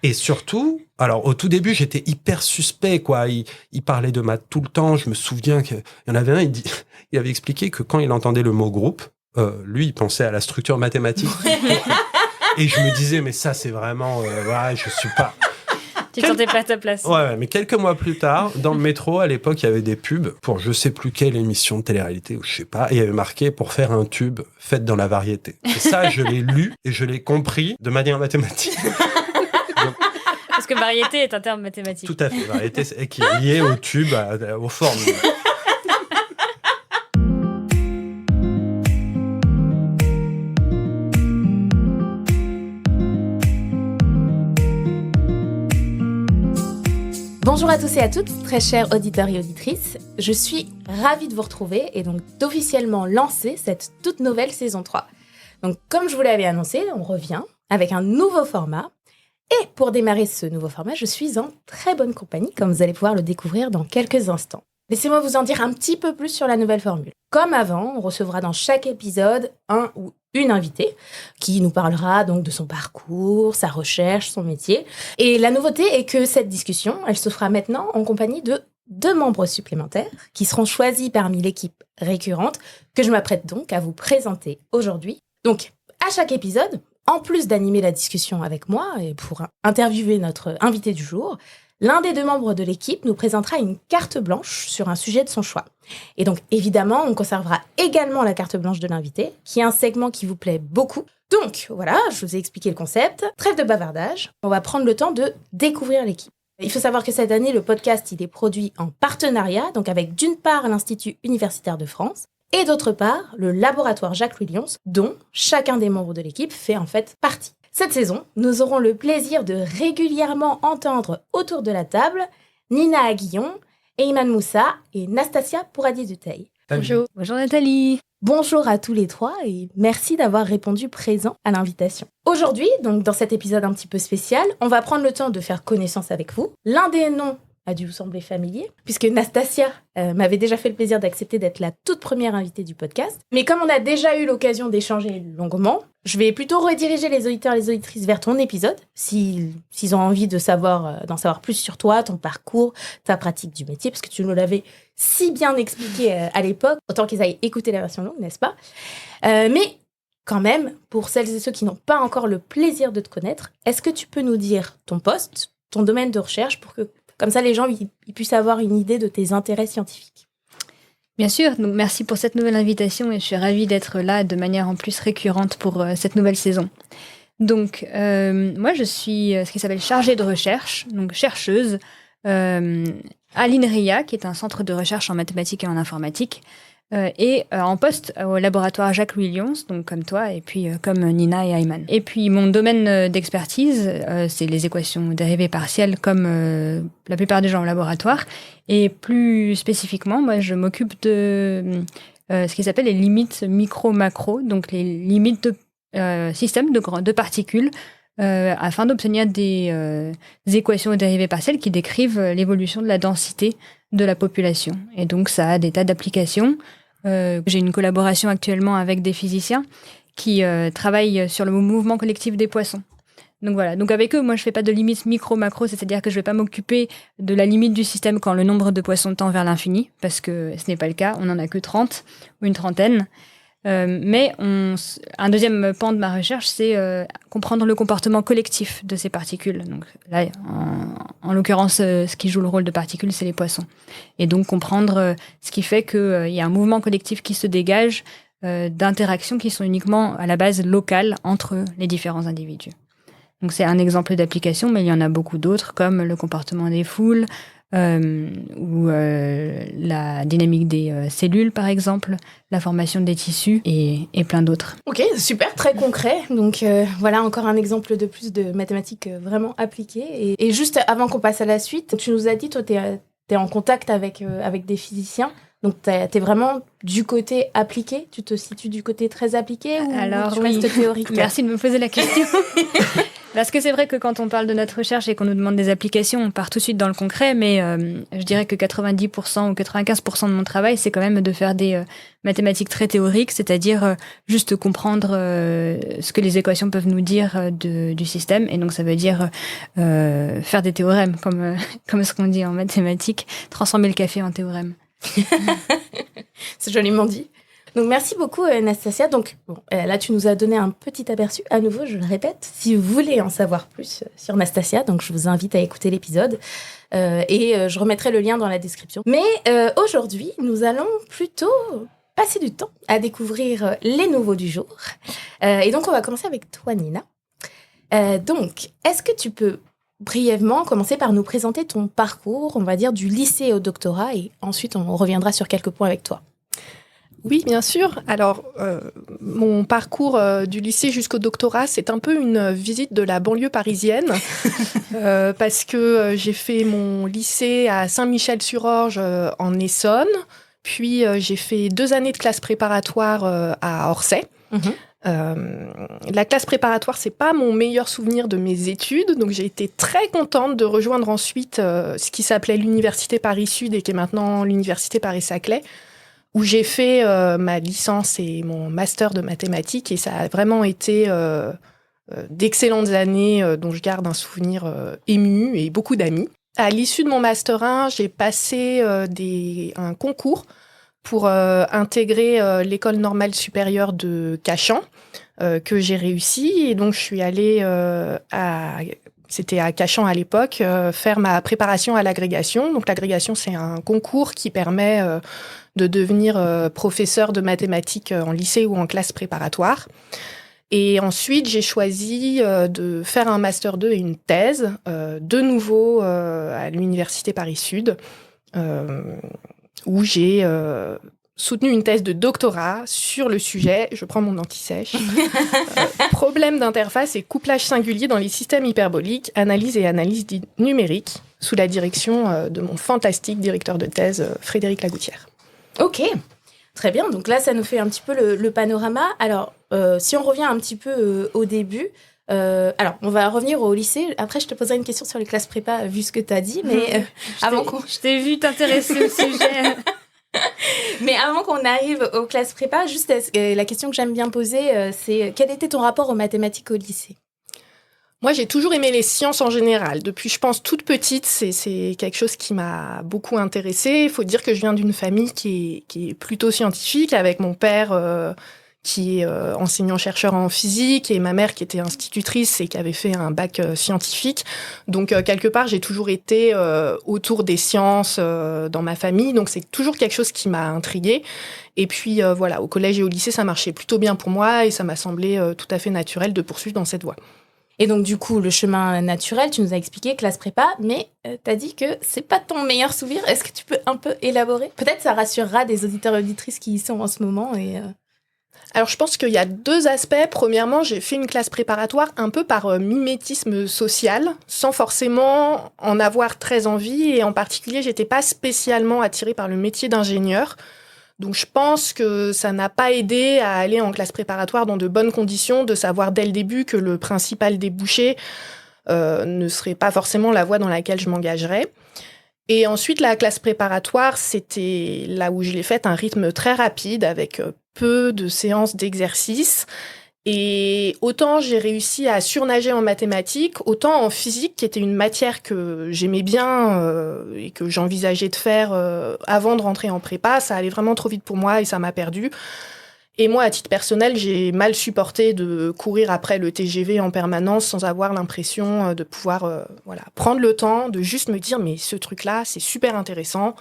Et surtout, alors au tout début, j'étais hyper suspect, quoi. Il parlait de maths tout le temps. Je me souviens qu'il y en avait un, il avait expliqué que quand il entendait le mot groupe, lui, il pensait à la structure mathématique. Et je me disais, mais ça, c'est vraiment... ouais, je suis pas... Tu ne sentais pas ta place. Ouais, mais quelques mois plus tard, dans le métro, à l'époque, il y avait des pubs pour je sais plus quelle émission de télé-réalité, ou je sais pas, et il y avait marqué pour faire un tube, faites dans la variété. Et ça, je l'ai lu et je l'ai compris de manière mathématique. Donc, parce que variété est un terme mathématique. Tout à fait, variété qui est liée au tube, aux formules. Bonjour à tous et à toutes, très chers auditeurs et auditrices. Je suis ravie de vous retrouver et donc d'officiellement lancer cette toute nouvelle saison 3. Donc comme je vous l'avais annoncé, on revient avec un nouveau format. Et pour démarrer ce nouveau format, je suis en très bonne compagnie, comme vous allez pouvoir le découvrir dans quelques instants. Laissez-moi vous en dire un petit peu plus sur la nouvelle formule. Comme avant, on recevra dans chaque épisode un ou une invitée qui nous parlera donc de son parcours, sa recherche, son métier. Et la nouveauté est que cette discussion, elle se fera maintenant en compagnie de 2 membres supplémentaires qui seront choisis parmi l'équipe récurrente que je m'apprête donc à vous présenter aujourd'hui. Donc, à chaque épisode, en plus d'animer la discussion avec moi et pour interviewer notre invité du jour, l'un des 2 membres de l'équipe nous présentera une carte blanche sur un sujet de son choix. Et donc, évidemment, on conservera également la carte blanche de l'invité, qui est un segment qui vous plaît beaucoup. Donc, voilà, je vous ai expliqué le concept. Trêve de bavardage, on va prendre le temps de découvrir l'équipe. Il faut savoir que cette année, le podcast, il est produit en partenariat, donc avec d'une part l'Institut universitaire de France, et d'autre part, le laboratoire Jacques-Louis Lyons, dont chacun des membres de l'équipe fait en fait partie. Cette saison, nous aurons le plaisir de régulièrement entendre autour de la table Nina Aguillon, Eyman Moussa et Nastasia Pouradi-Duteil. Bonjour. Bonjour Nathalie. Bonjour à tous les 3 et merci d'avoir répondu présent à l'invitation. Aujourd'hui, donc dans cet épisode un petit peu spécial, on va prendre le temps de faire connaissance avec vous. L'un des noms a dû vous sembler familier, puisque Nastasia m'avait déjà fait le plaisir d'accepter d'être la toute première invitée du podcast. Mais comme on a déjà eu l'occasion d'échanger longuement, je vais plutôt rediriger les auditeurs et les auditrices vers ton épisode, s'ils ont envie d'en savoir plus sur toi, ton parcours, ta pratique du métier, parce que tu nous l'avais si bien expliqué à l'époque, autant qu'ils aillent écouter la version longue, n'est-ce pas ? Mais quand même, pour celles et ceux qui n'ont pas encore le plaisir de te connaître, est-ce que tu peux nous dire ton poste, ton domaine de recherche, pour que comme ça, les gens ils puissent avoir une idée de tes intérêts scientifiques. Bien sûr, donc merci pour cette nouvelle invitation et je suis ravie d'être là de manière en plus récurrente pour cette nouvelle saison. Donc, moi, je suis ce qui s'appelle chargée de recherche, donc chercheuse à l'INRIA, qui est un centre de recherche en mathématiques et en informatique, et en poste au laboratoire Jacques-Louis Lyons, donc comme toi, et puis comme Nina et Eyman. Et puis mon domaine d'expertise, c'est les équations dérivées partielles, comme la plupart des gens au laboratoire. Et plus spécifiquement, moi, je m'occupe de ce qui s'appelle les limites micro-macro, donc les limites de systèmes de particules, afin d'obtenir des équations dérivées partielles qui décrivent l'évolution de la densité de la population. Et donc, ça a des tas d'applications. J'ai une collaboration actuellement avec des physiciens qui travaillent sur le mouvement collectif des poissons. Donc voilà, donc avec eux, moi je fais pas de limite micro-macro, c'est-à-dire que je vais pas m'occuper de la limite du système quand le nombre de poissons tend vers l'infini, parce que ce n'est pas le cas, on en a que 30 ou une trentaine. Mais un deuxième pan de ma recherche, c'est comprendre le comportement collectif de ces particules. Donc là, en l'occurrence, ce qui joue le rôle de particules, c'est les poissons. Et donc comprendre ce qui fait qu'il y a un mouvement collectif qui se dégage d'interactions qui sont uniquement à la base locales entre les différents individus. Donc c'est un exemple d'application, mais il y en a beaucoup d'autres, comme le comportement des foules, ou la dynamique des cellules, par exemple, la formation des tissus et plein d'autres. Ok, super, très concret. Donc voilà encore un exemple de plus de mathématiques vraiment appliquées. Et juste avant qu'on passe à la suite, tu nous as dit, toi, t'es en contact avec des physiciens. Donc, t'es vraiment du côté appliqué. Tu te situes du côté très appliqué ou alors, tu restes théorique? Merci de me poser la question. Parce que c'est vrai que quand on parle de notre recherche et qu'on nous demande des applications, on part tout de suite dans le concret, mais je dirais que 90% ou 95% de mon travail, c'est quand même de faire des mathématiques très théoriques, c'est-à-dire juste comprendre ce que les équations peuvent nous dire du système. Et donc, ça veut dire faire des théorèmes, comme ce qu'on dit en mathématiques, transformer le café en théorème. C'est joliment dit. Donc, merci beaucoup, Nastasia. Donc, là, tu nous as donné un petit aperçu. À nouveau, je le répète, si vous voulez en savoir plus sur Nastasia, donc je vous invite à écouter l'épisode. Je remettrai le lien dans la description. Mais aujourd'hui, nous allons plutôt passer du temps à découvrir les nouveaux du jour. Et donc, on va commencer avec toi, Nina. Donc, est-ce que tu peux brièvement commencer par nous présenter ton parcours, on va dire, du lycée au doctorat, et ensuite, on reviendra sur quelques points avec toi. Oui, bien sûr. Alors, mon parcours du lycée jusqu'au doctorat, c'est un peu une visite de la banlieue parisienne, parce que j'ai fait mon lycée à Saint-Michel-sur-Orge en Essonne, puis j'ai fait 2 années de classe préparatoire à Orsay. La classe préparatoire, c'est pas mon meilleur souvenir de mes études, donc j'ai été très contente de rejoindre ensuite ce qui s'appelait l'Université Paris-Sud et qui est maintenant l'Université Paris-Saclay, où j'ai fait ma licence et mon master de mathématiques, et ça a vraiment été d'excellentes années dont je garde un souvenir ému et beaucoup d'amis. À l'issue de mon master 1, j'ai passé un concours pour intégrer l'École normale supérieure de Cachan, que j'ai réussi, et donc je suis allée c'était à Cachan à l'époque, faire ma préparation à l'agrégation. Donc l'agrégation, c'est un concours qui permet de devenir professeur de mathématiques en lycée ou en classe préparatoire. Et ensuite, j'ai choisi de faire un Master 2 et une thèse, de nouveau à l'Université Paris-Sud, où j'ai soutenu une thèse de doctorat sur le sujet, je prends mon anti-sèche, problème d'interface et couplage singulier dans les systèmes hyperboliques, analyse et analyse numérique, sous la direction de mon fantastique directeur de thèse, Frédéric Lagoutière. Ok, très bien. Donc là, ça nous fait un petit peu le panorama. Alors, si on revient un petit peu au début, alors, on va revenir au lycée. Après, je te poserai une question sur les classes prépa, vu ce que tu as dit. Mais je t'ai vu t'intéresser au sujet. Mais avant qu'on arrive aux classes prépa, juste la question que j'aime bien poser, c'est quel était ton rapport aux mathématiques au lycée ? Moi, j'ai toujours aimé les sciences en général. Depuis, je pense, toute petite, c'est quelque chose qui m'a beaucoup intéressée. Il faut dire que je viens d'une famille qui est plutôt scientifique, avec mon père qui est enseignant-chercheur en physique, et ma mère qui était institutrice et qui avait fait un bac scientifique. Donc, quelque part, j'ai toujours été autour des sciences dans ma famille. Donc, c'est toujours quelque chose qui m'a intriguée. Et puis, voilà, au collège et au lycée, ça marchait plutôt bien pour moi, et ça m'a semblé tout à fait naturel de poursuivre dans cette voie. Et donc, du coup, le chemin naturel, tu nous as expliqué, classe prépa, mais tu as dit que c'est pas ton meilleur souvenir. Est-ce que tu peux un peu élaborer ? Peut-être ça rassurera des auditeurs et auditrices qui y sont en ce moment. Alors, je pense qu'il y a 2 aspects. Premièrement, j'ai fait une classe préparatoire un peu par mimétisme social, sans forcément en avoir très envie. Et en particulier, j'étais pas spécialement attirée par le métier d'ingénieur. Donc, je pense que ça n'a pas aidé à aller en classe préparatoire dans de bonnes conditions, de savoir dès le début que le principal débouché ne serait pas forcément la voie dans laquelle je m'engagerais. Et ensuite, la classe préparatoire, c'était là où je l'ai faite, un rythme très rapide, avec peu de séances d'exercice. Et autant j'ai réussi à surnager en mathématiques, autant en physique, qui était une matière que j'aimais bien et que j'envisageais de faire avant de rentrer en prépa, ça allait vraiment trop vite pour moi et ça m'a perdue. Et moi, à titre personnel, j'ai mal supporté de courir après le TGV en permanence sans avoir l'impression de pouvoir prendre le temps de juste me dire « mais ce truc-là, c'est super intéressant,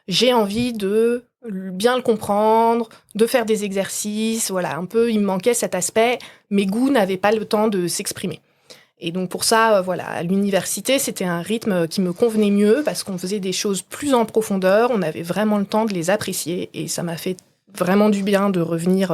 j'ai envie de bien le comprendre, de faire des exercices, voilà, un peu, il me manquait cet aspect, mes goûts n'avaient pas le temps de s'exprimer. » Et donc pour ça, à l'université, c'était un rythme qui me convenait mieux parce qu'on faisait des choses plus en profondeur, on avait vraiment le temps de les apprécier et ça m'a fait vraiment du bien de revenir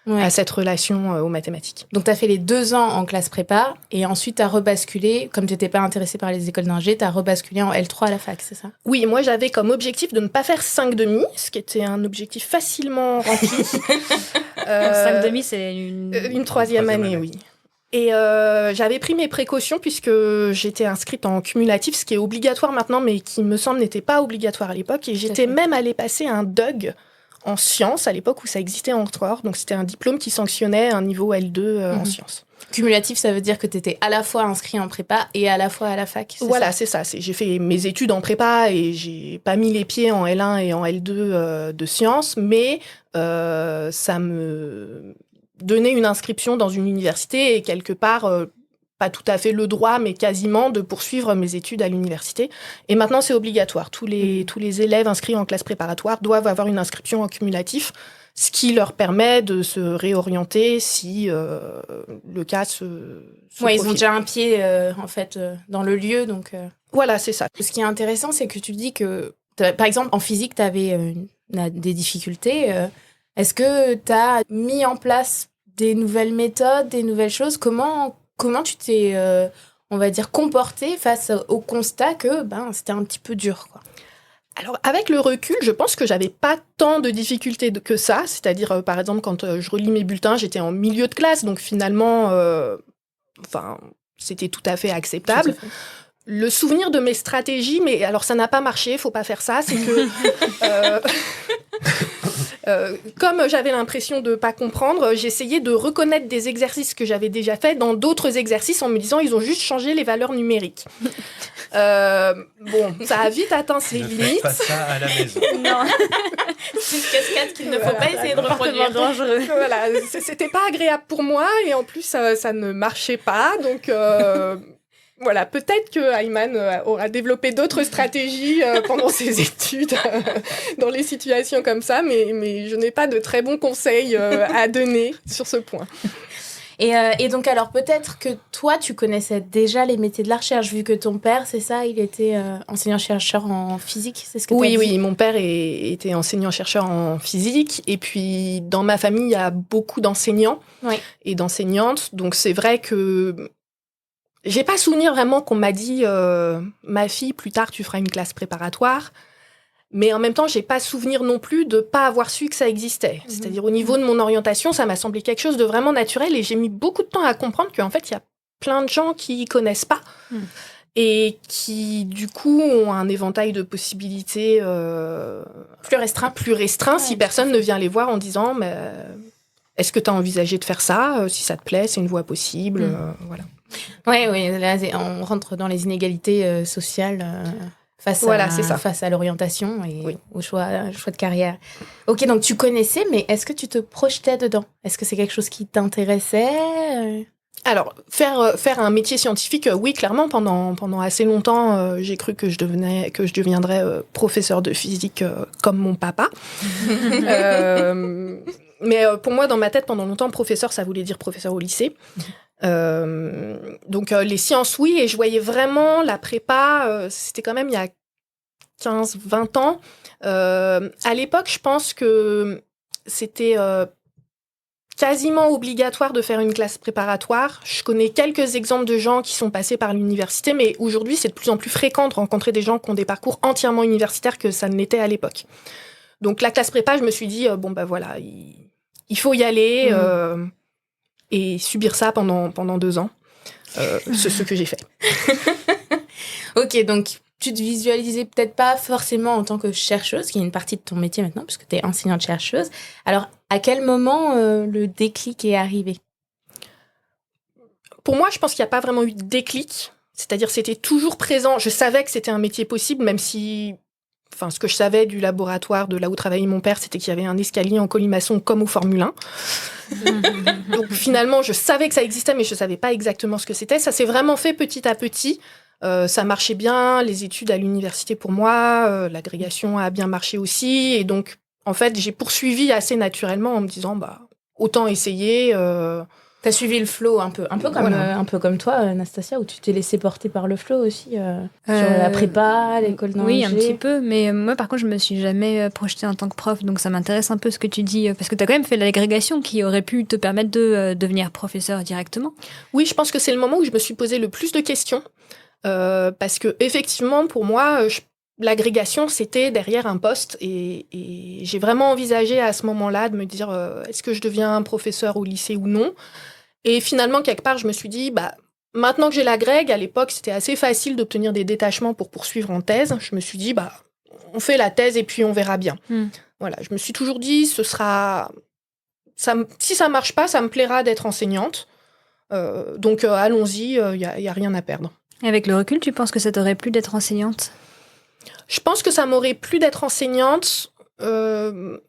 à cette relation aux mathématiques. Donc, tu as fait les 2 ans en classe prépa et ensuite, tu as rebasculé, comme tu n'étais pas intéressée par les écoles d'ingé, tu as rebasculé en L3 à la fac, c'est ça ? Oui, moi, j'avais comme objectif de ne pas faire 5,5, ce qui était un objectif facilement rempli. 5,5, c'est une 3e année, oui. Et j'avais pris mes précautions puisque j'étais inscrite en cumulatif, ce qui est obligatoire maintenant, mais qui me semble n'était pas obligatoire à l'époque. Et j'étais même allée passer un DUG en sciences à l'époque où ça existait encore. Donc c'était un diplôme qui sanctionnait un niveau L2 en sciences. Cumulatif, ça veut dire que tu étais à la fois inscrit en prépa et à la fois à la fac. Voilà, c'est ça. J'ai fait mes études en prépa et j'ai pas mis les pieds en L1 et en L2 de sciences, mais ça me donnait une inscription dans une université et quelque part, pas tout à fait le droit, mais quasiment de poursuivre mes études à l'université. Et maintenant, c'est obligatoire. Tous les élèves inscrits en classe préparatoire doivent avoir une inscription en cumulatif, ce qui leur permet de se réorienter si le cas se Ouais, ils profile. ont déjà un pied, en fait, dans le lieu, donc... Voilà, c'est ça. Ce qui est intéressant, c'est que tu dis que, par exemple, en physique, tu avais des difficultés. Est-ce que tu as mis en place des nouvelles méthodes, des nouvelles choses ? Comment tu t'es, on va dire, comporté face au constat que c'était un petit peu dur, quoi ? Alors, avec le recul, je pense que j'avais pas tant de difficultés que ça. C'est-à-dire, par exemple, quand je relis mes bulletins, j'étais en milieu de classe, donc finalement, c'était tout à fait acceptable. Tout à fait. Le souvenir de mes stratégies, mais alors ça n'a pas marché, faut pas faire ça, c'est que comme j'avais l'impression de pas comprendre, j'essayais de reconnaître des exercices que j'avais déjà faits dans d'autres exercices en me disant ils ont juste changé les valeurs numériques. Bon, ça a vite atteint ses limites. Pas ça à la maison. Non, C'est une cascade qu'il ne faut pas essayer de reproduire. dangereux. Voilà, c'était pas agréable pour moi et en plus ça ne marchait pas, donc voilà, peut-être que Ayman aura développé d'autres stratégies pendant ses études dans les situations comme ça, mais je n'ai pas de très bons conseils à donner sur ce point. Et donc, alors, peut-être que toi, tu connaissais déjà les métiers de la recherche, vu que ton père, c'est ça, il était enseignant-chercheur en physique, c'est ce que tu as dit ? Oui, mon père était enseignant-chercheur en physique, et puis dans ma famille, il y a beaucoup d'enseignants et d'enseignantes, donc c'est vrai que j'ai pas souvenir vraiment qu'on m'a dit ma fille, plus tard, tu feras une classe préparatoire. Mais en même temps, j'ai pas souvenir non plus de pas avoir su que ça existait. C'est-à-dire, au niveau de mon orientation, ça m'a semblé quelque chose de vraiment naturel et j'ai mis beaucoup de temps à comprendre qu'en fait, il y a plein de gens qui connaissent pas et qui, du coup, ont un éventail de possibilités plus restreint si personne ne vient les voir en disant mais, est-ce que tu as envisagé de faire ça ? Si ça te plaît, c'est une voie possible. Voilà. Oui, là, on rentre dans les inégalités sociales face à l'orientation et au choix de carrière. Ok, donc tu connaissais, mais est-ce que tu te projetais dedans ? Est-ce que c'est quelque chose qui t'intéressait ? Alors, faire un métier scientifique, oui, clairement, pendant assez longtemps, j'ai cru que je deviendrais professeur de physique comme mon papa. Mais pour moi, dans ma tête, pendant longtemps, professeur, ça voulait dire professeur au lycée. Donc, les sciences, oui, et je voyais vraiment la prépa, c'était quand même il y a 15-20 ans. À l'époque, je pense que c'était quasiment obligatoire de faire une classe préparatoire. Je connais quelques exemples de gens qui sont passés par l'université, mais aujourd'hui, c'est de plus en plus fréquent de rencontrer des gens qui ont des parcours entièrement universitaires que ça ne l'était à l'époque. Donc, la classe prépa, je me suis dit, voilà, il faut y aller et subir ça pendant 2 ans. C'est ce que j'ai fait. Ok, donc tu te visualisais peut-être pas forcément en tant que chercheuse, qui est une partie de ton métier maintenant, puisque tu es enseignante-chercheuse. Alors, à quel moment le déclic est arrivé ? Pour moi, je pense qu'il n'y a pas vraiment eu de déclic. C'est-à-dire, c'était toujours présent. Je savais que c'était un métier possible, même si... Enfin, ce que je savais du laboratoire de là où travaillait mon père, c'était qu'il y avait un escalier en colimaçon comme au Formule 1. Donc, finalement, je savais que ça existait, mais je ne savais pas exactement ce que c'était. Ça s'est vraiment fait petit à petit. Ça marchait bien, les études à l'université pour moi, l'agrégation a bien marché aussi. Et donc, en fait, j'ai poursuivi assez naturellement en me disant, autant essayer. T'as suivi le flow un peu comme toi, Anastasia, où tu t'es laissée porter par le flow aussi, sur la prépa, l'école d'ingé. Oui, un petit peu, mais moi, par contre, je me suis jamais projetée en tant que prof, donc ça m'intéresse un peu ce que tu dis, parce que tu as quand même fait l'agrégation qui aurait pu te permettre de devenir professeur directement. Oui, je pense que c'est le moment où je me suis posé le plus de questions. Parce que effectivement, pour moi, l'agrégation, c'était derrière un poste et j'ai vraiment envisagé à ce moment-là de me dire est-ce que je deviens un professeur au lycée ou non ? Et finalement, quelque part, je me suis dit, maintenant que j'ai l'agrég, à l'époque, c'était assez facile d'obtenir des détachements pour poursuivre en thèse. Je me suis dit, on fait la thèse et puis on verra bien. Voilà, je me suis toujours dit, si ça marche pas, ça me plaira d'être enseignante. Donc allons-y, y a rien à perdre. Et avec le recul, tu penses que ça t'aurait plu d'être enseignante ? Je pense que ça m'aurait plu d'être enseignante. Il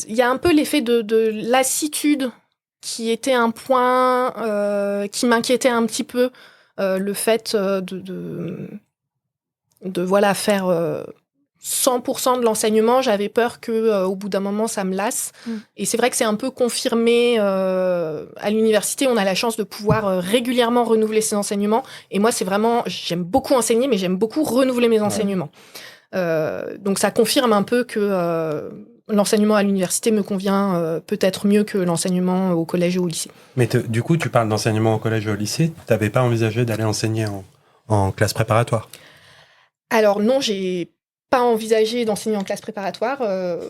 y a un peu l'effet de lassitude qui était un point qui m'inquiétait un petit peu. Le fait de faire 100% de l'enseignement, j'avais peur qu'au bout d'un moment, ça me lasse. Et c'est vrai que c'est un peu confirmé à l'université. On a la chance de pouvoir régulièrement renouveler ses enseignements. Et moi, j'aime beaucoup enseigner, mais j'aime beaucoup renouveler mes enseignements. Donc ça confirme un peu que l'enseignement à l'université me convient peut-être mieux que l'enseignement au collège ou au lycée. Mais du coup, tu parles d'enseignement au collège et au lycée. Tu n'avais pas envisagé d'aller enseigner en classe préparatoire ? Alors non, j'ai pas envisagé d'enseigner en classe préparatoire.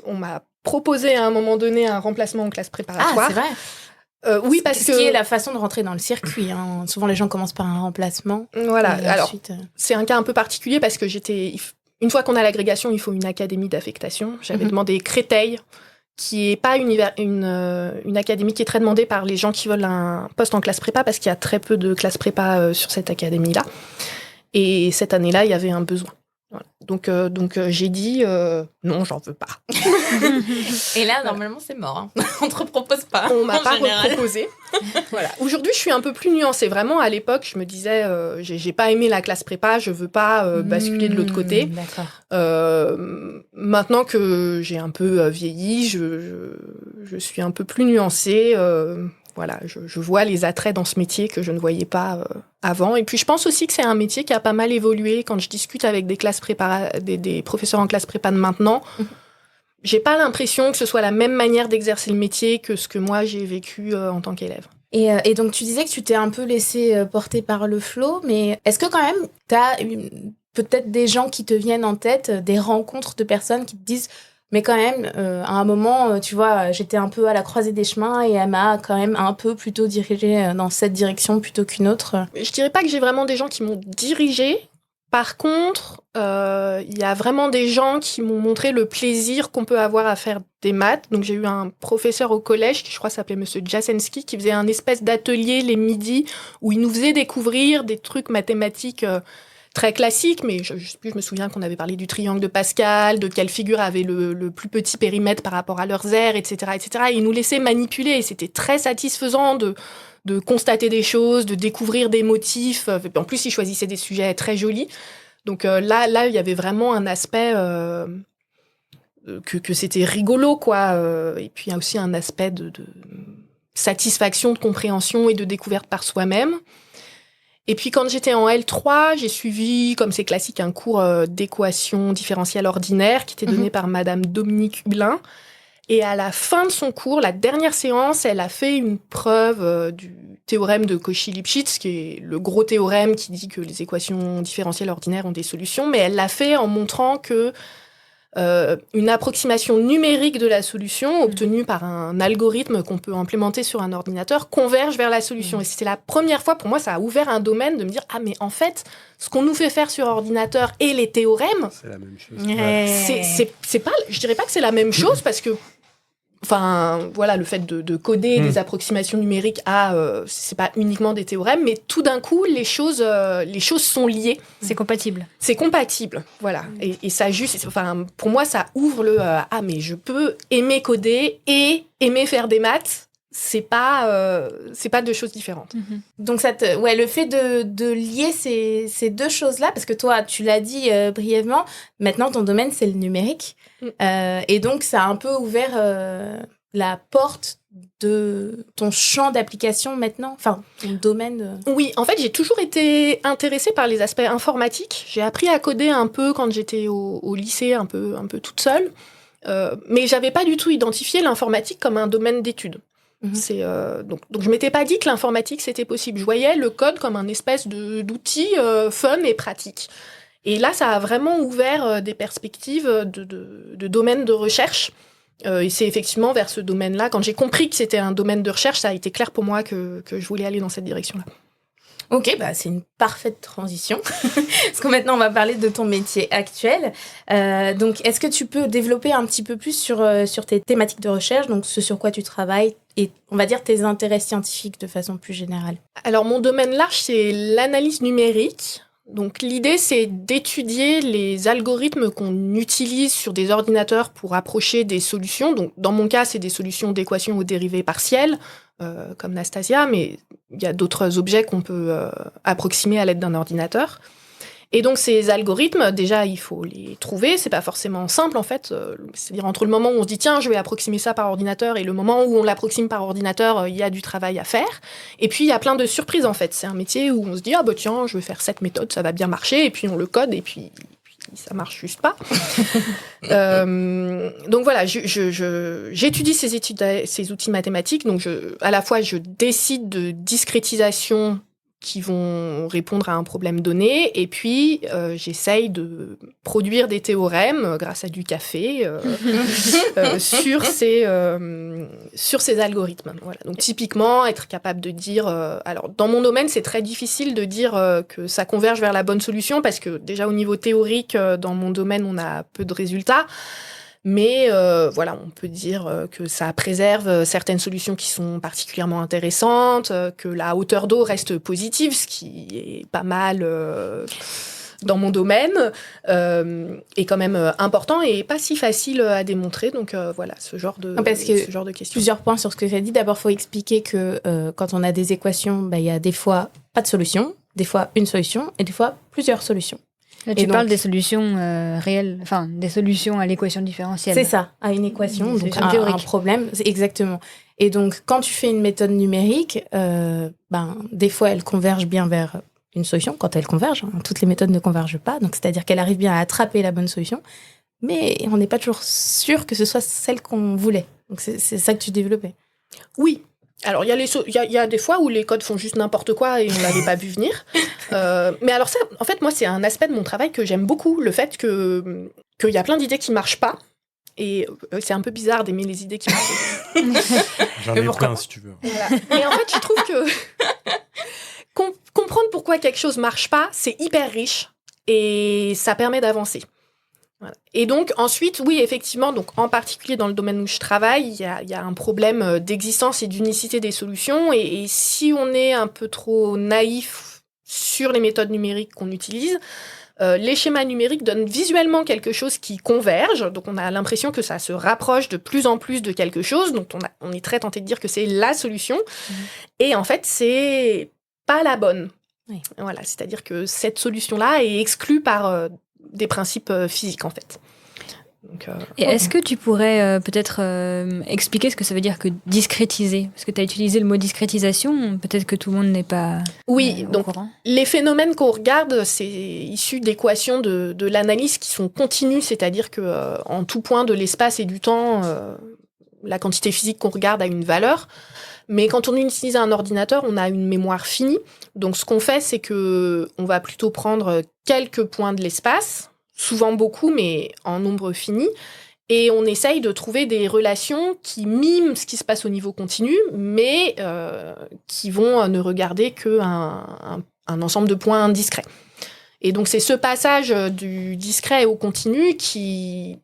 On m'a proposé à un moment donné un remplacement en classe préparatoire. Ah, c'est vrai. Oui, parce que... Ce qui est la façon de rentrer dans le circuit. Hein. Souvent, les gens commencent par un remplacement. Voilà. Alors, ensuite, c'est un cas un peu particulier parce que une fois qu'on a l'agrégation, il faut une académie d'affectation. J'avais demandé Créteil, qui est pas une académie qui est très demandée par les gens qui veulent un poste en classe prépa parce qu'il y a très peu de classes prépa sur cette académie-là. Et cette année-là, il y avait un besoin. Voilà. Donc j'ai dit non, j'en veux pas. Et là, normalement, c'est mort. Hein. On te repropose pas. On m'a pas général. reproposé. Voilà. Aujourd'hui, je suis un peu plus nuancée. Vraiment, à l'époque, je me disais, j'ai pas aimé la classe prépa, je veux pas basculer de l'autre côté. D'accord. Maintenant que j'ai un peu vieilli, je suis un peu plus nuancée. Voilà, je vois les attraits dans ce métier que je ne voyais pas avant. Et puis, je pense aussi que c'est un métier qui a pas mal évolué. Quand je discute avec des professeurs en classe prépa de maintenant, j'ai pas l'impression que ce soit la même manière d'exercer le métier que ce que moi, j'ai vécu en tant qu'élève. Et donc, tu disais que tu t'es un peu laissé porter par le flow, mais est-ce que quand même, t'as peut-être des gens qui te viennent en tête, des rencontres de personnes qui te disent... Mais quand même, à un moment, tu vois, j'étais un peu à la croisée des chemins et elle m'a quand même un peu plutôt dirigée dans cette direction plutôt qu'une autre. Je dirais pas que j'ai vraiment des gens qui m'ont dirigée. Par contre, il y a vraiment des gens qui m'ont montré le plaisir qu'on peut avoir à faire des maths. Donc j'ai eu un professeur au collège qui, je crois, s'appelait Monsieur Jasenski, qui faisait un espèce d'atelier les midis où il nous faisait découvrir des trucs mathématiques très classique, mais je me souviens qu'on avait parlé du triangle de Pascal, de quelle figure avait le plus petit périmètre par rapport à leurs aires, etc., etc. Et ils nous laissaient manipuler, et c'était très satisfaisant de constater des choses, de découvrir des motifs. En plus, ils choisissaient des sujets très jolis. Donc là, il y avait vraiment un aspect que c'était rigolo, quoi. Et puis, il y a aussi un aspect de satisfaction, de compréhension et de découverte par soi-même. Et puis, quand j'étais en L3, j'ai suivi, comme c'est classique, un cours d'équation différentielle ordinaire qui était donné par Madame Dominique Hulin. Et à la fin de son cours, la dernière séance, elle a fait une preuve du théorème de Cauchy-Lipschitz, qui est le gros théorème qui dit que les équations différentielles ordinaires ont des solutions. Mais elle l'a fait en montrant que une approximation numérique de la solution obtenue par un algorithme qu'on peut implémenter sur un ordinateur converge vers la solution. Et c'était la première fois, pour moi, ça a ouvert un domaine de me dire, ah mais en fait, ce qu'on nous fait faire sur ordinateur et les théorèmes, c'est la même chose. C'est pas, je dirais pas que c'est la même chose parce que enfin, voilà, le fait de coder des approximations numériques c'est pas uniquement des théorèmes, mais tout d'un coup, les choses sont liées. C'est compatible. C'est compatible, voilà. Et ça juste, enfin, pour moi, ça ouvre mais je peux aimer coder et aimer faire des maths. C'est pas deux choses différentes. Donc le fait de lier ces deux choses-là, parce que toi, tu l'as dit brièvement, maintenant ton domaine c'est le numérique, et donc ça a un peu ouvert la porte de ton champ d'application maintenant, enfin ton domaine. Oui, en fait, j'ai toujours été intéressée par les aspects informatiques. J'ai appris à coder un peu quand j'étais au lycée, un peu toute seule, mais j'avais pas du tout identifié l'informatique comme un domaine d'études. Donc je m'étais pas dit que l'informatique c'était possible. Je voyais le code comme un espèce d'outil fun et pratique. Et là, ça a vraiment ouvert des perspectives de domaines de recherche Et c'est effectivement vers ce domaine-là. Quand j'ai compris que c'était un domaine de recherche, ça a été clair pour moi que je voulais aller dans cette direction-là. Ok, c'est une parfaite transition. Parce que maintenant, on va parler de ton métier actuel. Donc, est-ce que tu peux développer un petit peu plus sur tes thématiques de recherche, donc ce sur quoi tu travailles, et on va dire tes intérêts scientifiques de façon plus générale? Alors, mon domaine large, c'est l'analyse numérique. Donc, l'idée, c'est d'étudier les algorithmes qu'on utilise sur des ordinateurs pour approcher des solutions. Donc, dans mon cas, c'est des solutions d'équations aux dérivées partielles, comme Nastasia, mais il y a d'autres objets qu'on peut approximer à l'aide d'un ordinateur. Et donc, ces algorithmes, déjà, il faut les trouver. C'est pas forcément simple, en fait. C'est-à-dire, entre le moment où on se dit, tiens, je vais approximer ça par ordinateur, et le moment où on l'approxime par ordinateur, il y a du travail à faire. Et puis, il y a plein de surprises, en fait. C'est un métier où on se dit, ah, tiens, je vais faire cette méthode, ça va bien marcher. Et puis, on le code, et puis ça marche juste pas. Donc voilà, j'étudie ces outils mathématiques. Donc à la fois, je décide de discrétisation qui vont répondre à un problème donné, et puis j'essaye de produire des théorèmes grâce à du café sur ces algorithmes. Voilà. Donc typiquement, être capable de dire... alors dans mon domaine, c'est très difficile de dire que ça converge vers la bonne solution, parce que déjà au niveau théorique, dans mon domaine, on a peu de résultats. Mais voilà, on peut dire que ça préserve certaines solutions qui sont particulièrement intéressantes, que la hauteur d'eau reste positive, ce qui est pas mal dans mon domaine, est quand même important et pas si facile à démontrer. Donc voilà, ce genre de questions. Plusieurs points sur ce que tu as dit. D'abord, il faut expliquer que quand on a des équations, il y a des fois pas de solution, des fois une solution et des fois plusieurs solutions. Là, tu parles des solutions réelles, enfin des solutions à l'équation différentielle. C'est ça, à une équation, donc un problème, exactement. Et donc, quand tu fais une méthode numérique, des fois, elle converge bien vers une solution, quand elle converge. Toutes les méthodes ne convergent pas, donc c'est-à-dire qu'elle arrive bien à attraper la bonne solution, mais on n'est pas toujours sûr que ce soit celle qu'on voulait. Donc, c'est ça que tu développais. Oui. Alors, il y a des fois où les codes font juste n'importe quoi et on l'avait pas vu venir. Mais alors ça, en fait, moi, c'est un aspect de mon travail que j'aime beaucoup, le fait qu'il y a plein d'idées qui marchent pas. Et c'est un peu bizarre d'aimer les idées qui marchent. J'en ai plein, si tu veux. Voilà. Et en fait, je trouve que comprendre pourquoi quelque chose marche pas, c'est hyper riche et ça permet d'avancer. Voilà. Et donc ensuite, oui, effectivement, donc en particulier dans le domaine où je travaille, il y a un problème d'existence et d'unicité des solutions. Et si on est un peu trop naïf sur les méthodes numériques qu'on utilise, les schémas numériques donnent visuellement quelque chose qui converge. Donc on a l'impression que ça se rapproche de plus en plus de quelque chose. Donc on est très tenté de dire que c'est la solution. Et en fait, c'est pas la bonne. Oui. Voilà, c'est-à-dire que cette solution-là est exclue par des principes physiques, en fait. Donc, et est-ce que tu pourrais peut-être expliquer ce que ça veut dire que discrétiser ? Parce que tu as utilisé le mot discrétisation, peut-être que tout le monde n'est pas au courant. Les phénomènes qu'on regarde, c'est issu d'équations de l'analyse qui sont continues, c'est-à-dire que en tout point de l'espace et du temps, la quantité physique qu'on regarde a une valeur. Mais quand on utilise un ordinateur, on a une mémoire finie. Donc, ce qu'on fait, c'est que on va plutôt prendre quelques points de l'espace, souvent beaucoup, mais en nombre fini, et on essaye de trouver des relations qui miment ce qui se passe au niveau continu, mais qui vont ne regarder qu'un ensemble de points discrets. Et donc, c'est ce passage du discret au continu qui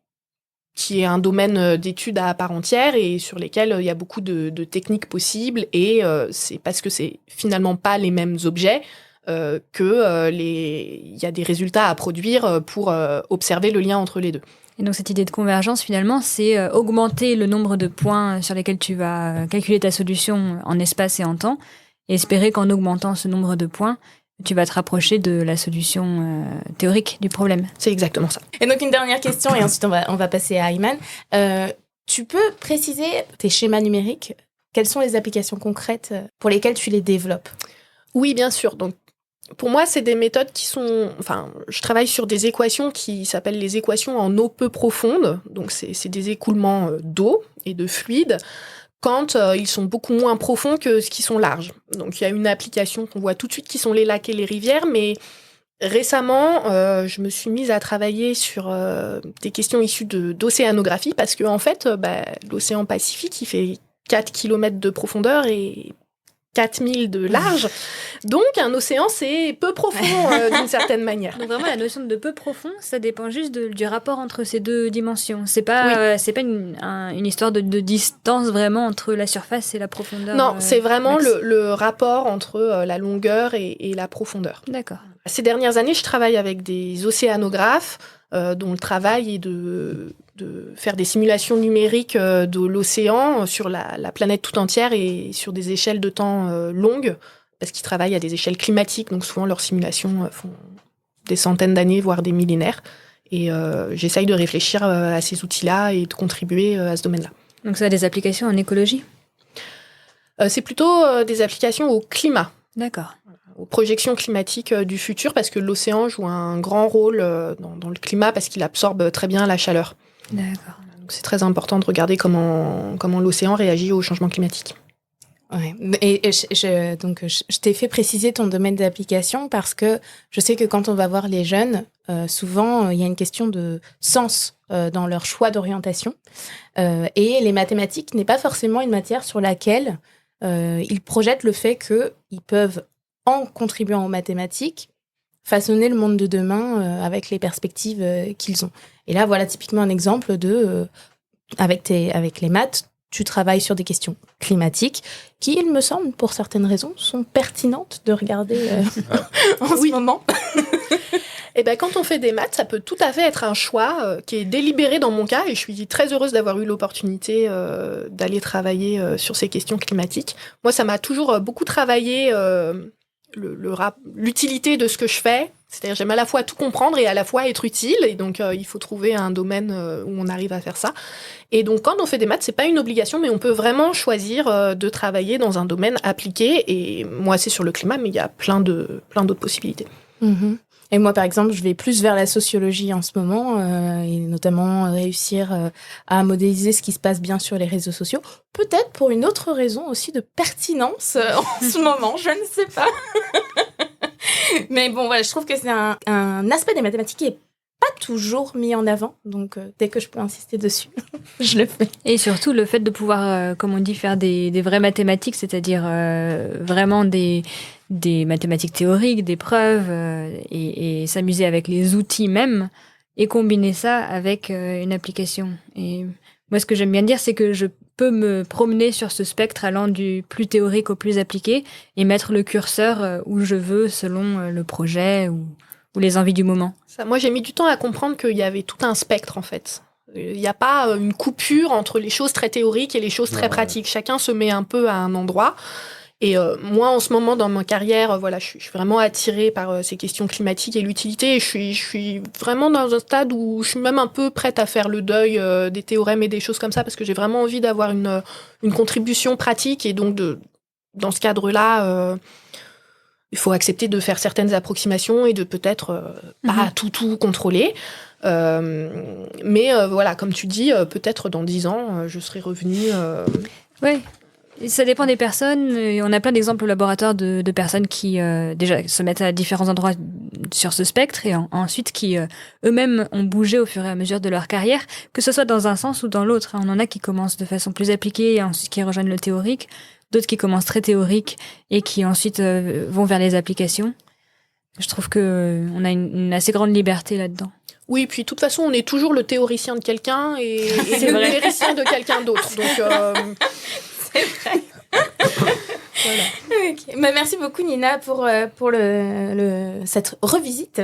est un domaine d'études à part entière et sur lesquels il y a beaucoup de techniques possibles. Et c'est parce que c'est finalement pas les mêmes objets il y a des résultats à produire pour observer le lien entre les deux. Et donc cette idée de convergence, finalement, c'est augmenter le nombre de points sur lesquels tu vas calculer ta solution en espace et en temps, et espérer qu'en augmentant ce nombre de points, tu vas te rapprocher de la solution théorique du problème. C'est exactement ça. Et donc une dernière question, et ensuite on va passer à Ayman. Tu peux préciser tes schémas numériques ? Quelles sont les applications concrètes pour lesquelles tu les développes ? Oui, bien sûr. Donc, pour moi, c'est des méthodes qui sont... Enfin, je travaille sur des équations qui s'appellent les équations en eau peu profonde. Donc, c'est des écoulements d'eau et de fluide quand ils sont beaucoup moins profonds que ce qui sont larges. Donc, il y a une application qu'on voit tout de suite qui sont les lacs et les rivières, mais Récemment, je me suis mise à travailler sur des questions issues d'océanographie parce que en fait, l'océan Pacifique, il fait 4 km de profondeur et 4000 de large. Donc, un océan, c'est peu profond d'une certaine manière. Donc vraiment, la notion de peu profond, ça dépend juste du rapport entre ces deux dimensions. C'est pas, c'est pas une histoire de distance vraiment entre la surface et la profondeur. Non, c'est vraiment le rapport entre la longueur et la profondeur. D'accord. Ces dernières années, je travaille avec des océanographes dont le travail est de faire des simulations numériques de l'océan sur la planète tout entière et sur des échelles de temps longues, parce qu'ils travaillent à des échelles climatiques, donc souvent leurs simulations font des centaines d'années, voire des millénaires. Et j'essaye de réfléchir à ces outils-là et de contribuer à ce domaine-là. Donc ça a des applications en écologie ? C'est plutôt des applications au climat. D'accord. Aux projections climatiques du futur, parce que l'océan joue un grand rôle dans le climat, parce qu'il absorbe très bien la chaleur. D'accord. Donc c'est très important de regarder comment l'océan réagit au changement climatique. Ouais. Et je t'ai fait préciser ton domaine d'application parce que je sais que quand on va voir les jeunes, souvent il y a une question de sens dans leur choix d'orientation. Et les mathématiques n'est pas forcément une matière sur laquelle ils projettent le fait qu'ils peuvent, en contribuant aux mathématiques, façonner le monde de demain avec les perspectives qu'ils ont. Et là, voilà typiquement un exemple de, avec les maths, tu travailles sur des questions climatiques qui, il me semble, pour certaines raisons, sont pertinentes de regarder en ce moment. Et quand on fait des maths, ça peut tout à fait être un choix qui est délibéré dans mon cas, et je suis très heureuse d'avoir eu l'opportunité d'aller travailler sur ces questions climatiques. Moi, ça m'a toujours beaucoup travaillé l'utilité de ce que je fais. C'est-à-dire, j'aime à la fois tout comprendre et à la fois être utile. Et donc, il faut trouver un domaine où on arrive à faire ça. Et donc, quand on fait des maths, c'est pas une obligation, mais on peut vraiment choisir de travailler dans un domaine appliqué. Et moi, c'est sur le climat, mais il y a plein d'autres possibilités. Mm-hmm. Et moi, par exemple, je vais plus vers la sociologie en ce moment, et notamment réussir à modéliser ce qui se passe bien sur les réseaux sociaux. Peut-être pour une autre raison aussi de pertinence en ce moment, je ne sais pas. Mais bon, voilà, je trouve que c'est un aspect des mathématiques qui est pas toujours mis en avant. Donc, dès que je peux insister dessus, je le fais. Et surtout, le fait de pouvoir, comme on dit, faire des vraies mathématiques, c'est-à-dire vraiment des mathématiques théoriques, des preuves, et s'amuser avec les outils même, et combiner ça avec une application. Et moi, ce que j'aime bien dire, c'est que je peux me promener sur ce spectre allant du plus théorique au plus appliqué, et mettre le curseur où je veux selon le projet ou les envies du moment. Ça, moi, j'ai mis du temps à comprendre qu'il y avait tout un spectre, en fait. Il n'y a pas une coupure entre les choses très théoriques et les choses très pratiques. Chacun se met un peu à un endroit. Et moi, en ce moment, dans ma carrière, voilà, je suis vraiment attirée par ces questions climatiques et l'utilité. Et je suis vraiment dans un stade où je suis même un peu prête à faire le deuil des théorèmes et des choses comme ça, parce que j'ai vraiment envie d'avoir une contribution pratique. Et donc, dans ce cadre-là, il faut accepter de faire certaines approximations et de peut-être pas tout contrôler. Mais voilà, comme tu dis, peut-être dans 10 ans, je serai revenue... Oui. Ça dépend des personnes. On a plein d'exemples au laboratoire de personnes qui déjà se mettent à différents endroits sur ce spectre et ensuite qui eux-mêmes ont bougé au fur et à mesure de leur carrière, que ce soit dans un sens ou dans l'autre. On en a qui commencent de façon plus appliquée et ensuite qui rejoignent le théorique, d'autres qui commencent très théoriques et qui ensuite vont vers les applications. Je trouve qu'on a une assez grande liberté là-dedans. Oui, puis de toute façon, on est toujours le théoricien de quelqu'un et le numéricien de quelqu'un d'autre. Donc... C'est vrai. Voilà. Okay. Merci beaucoup Nina pour cette revisite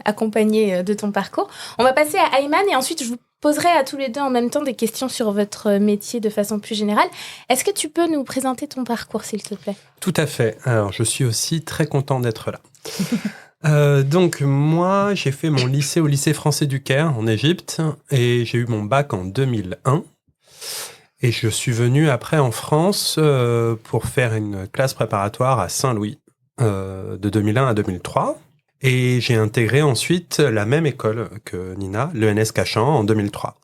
accompagnée de ton parcours. On va passer à Ayman et ensuite je vous poserai à tous les deux en même temps des questions sur votre métier de façon plus générale. Est-ce que tu peux nous présenter ton parcours s'il te plaît ? Tout à fait. Alors je suis aussi très content d'être là. Donc moi j'ai fait mon lycée au lycée français du Caire en Égypte et j'ai eu mon bac en 2001. Et je suis venu après en France pour faire une classe préparatoire à Saint-Louis de 2001 à 2003. Et j'ai intégré ensuite la même école que Nina, l'ENS Cachan, en 2003.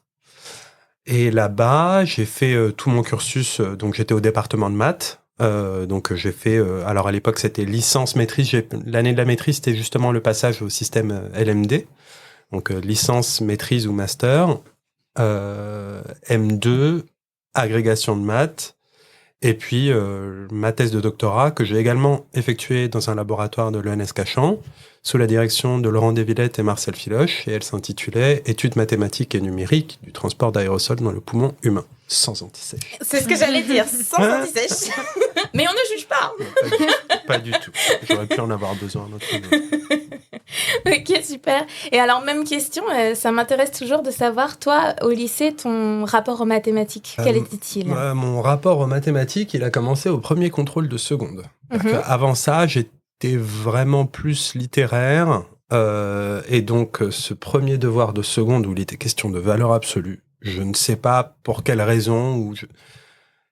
Et là-bas, j'ai fait tout mon cursus. Donc j'étais au département de maths Donc j'ai fait, alors à l'époque c'était licence maîtrise. L'année de la maîtrise c'était justement le passage au système LMD. Donc licence maîtrise ou master, M2, agrégation de maths. Et puis, ma thèse de doctorat, que j'ai également effectuée dans un laboratoire de l'ENS Cachan, sous la direction de Laurent Desvillettes et Marcel Filoche, et elle s'intitulait « Études mathématiques et numériques du transport d'aérosols dans le poumon humain, sans anti-sèche ». C'est ce que j'allais dire, sans anti-sèche. Mais on ne juge pas. Pas du tout. J'aurais pu en avoir besoin. Ok, super. Et alors, même question, ça m'intéresse toujours de savoir, toi, au lycée, ton rapport aux mathématiques, quel était-il ? Mon rapport aux mathématiques, il a commencé au premier contrôle de seconde. Avant ça, j'étais vraiment plus littéraire. Et donc, ce premier devoir de seconde où il était question de valeur absolue, je ne sais pas pour quelle raison,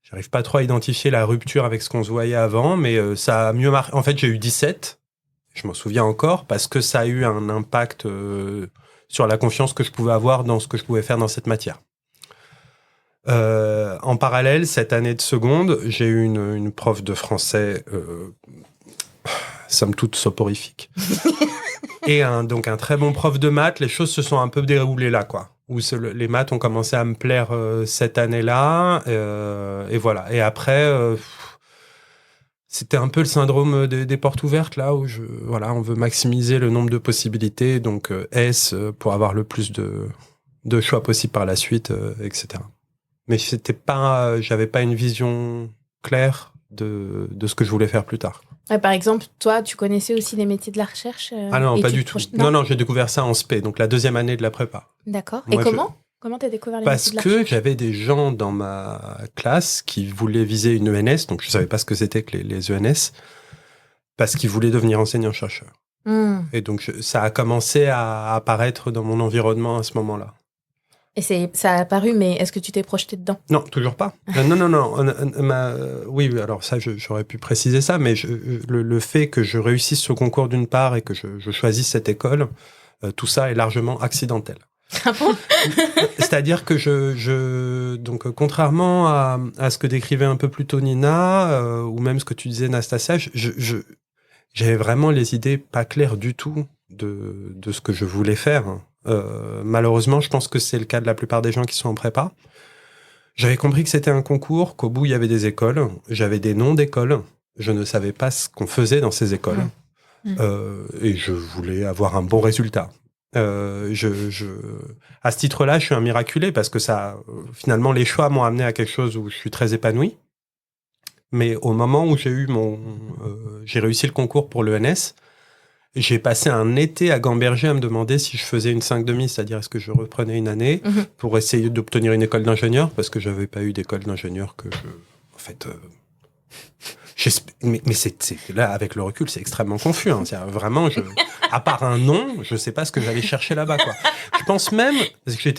j'arrive pas trop à identifier la rupture avec ce qu'on se voyait avant, mais ça a mieux marqué. En fait, j'ai eu 17. Je m'en souviens encore parce que ça a eu un impact sur la confiance que je pouvais avoir dans ce que je pouvais faire dans cette matière. En parallèle, cette année de seconde, j'ai eu une prof de français, somme toute soporifique. Et donc un très bon prof de maths. Les choses se sont un peu déroulées là, quoi. Où les maths ont commencé à me plaire cette année-là. Et voilà. Et après... c'était un peu le syndrome des portes ouvertes, là, où on veut maximiser le nombre de possibilités, donc S pour avoir le plus de choix possible par la suite, etc. Mais j'avais pas une vision claire de ce que je voulais faire plus tard. Ouais, par exemple, toi, tu connaissais aussi les métiers de la recherche Ah non, pas du tout. Non, j'ai découvert ça en SP, donc la deuxième année de la prépa. D'accord. Et comment t'as découvert les métiers de la recherche ? Parce que j'avais des gens dans ma classe qui voulaient viser une ENS, donc je savais pas ce que c'était que les ENS, parce qu'ils voulaient devenir enseignants-chercheurs. Et donc ça a commencé à apparaître dans mon environnement à ce moment-là. Et ça a apparu, mais est-ce que tu t'es projeté dedans ? Non, toujours pas. Non. Oui, alors ça, j'aurais pu préciser ça, mais le fait que je réussisse ce concours d'une part et que je choisisse cette école, tout ça est largement accidentel. Ah bon ? C'est-à-dire que donc contrairement à ce que décrivait un peu plus tôt Nina, ou même ce que tu disais Nastasia, j'avais vraiment les idées pas claires du tout de ce que je voulais faire. Malheureusement, je pense que c'est le cas de la plupart des gens qui sont en prépa. J'avais compris que c'était un concours, qu'au bout il y avait des écoles, j'avais des noms d'écoles, je ne savais pas ce qu'on faisait dans ces écoles, et je voulais avoir un bon résultat. À ce titre-là, je suis un miraculé parce que finalement, les choix m'ont amené à quelque chose où je suis très épanoui. Mais au moment où j'ai réussi le concours pour l'ENS, j'ai passé un été à Gamberger à me demander si je faisais une 5,5, c'est-à-dire est-ce que je reprenais une année pour essayer d'obtenir une école d'ingénieur, parce que j'avais pas eu d'école d'ingénieur mais c'est là, avec le recul, c'est extrêmement confus. Hein. Vraiment, à part un nom, je sais pas ce que j'allais chercher là-bas, quoi. Je pense même, parce que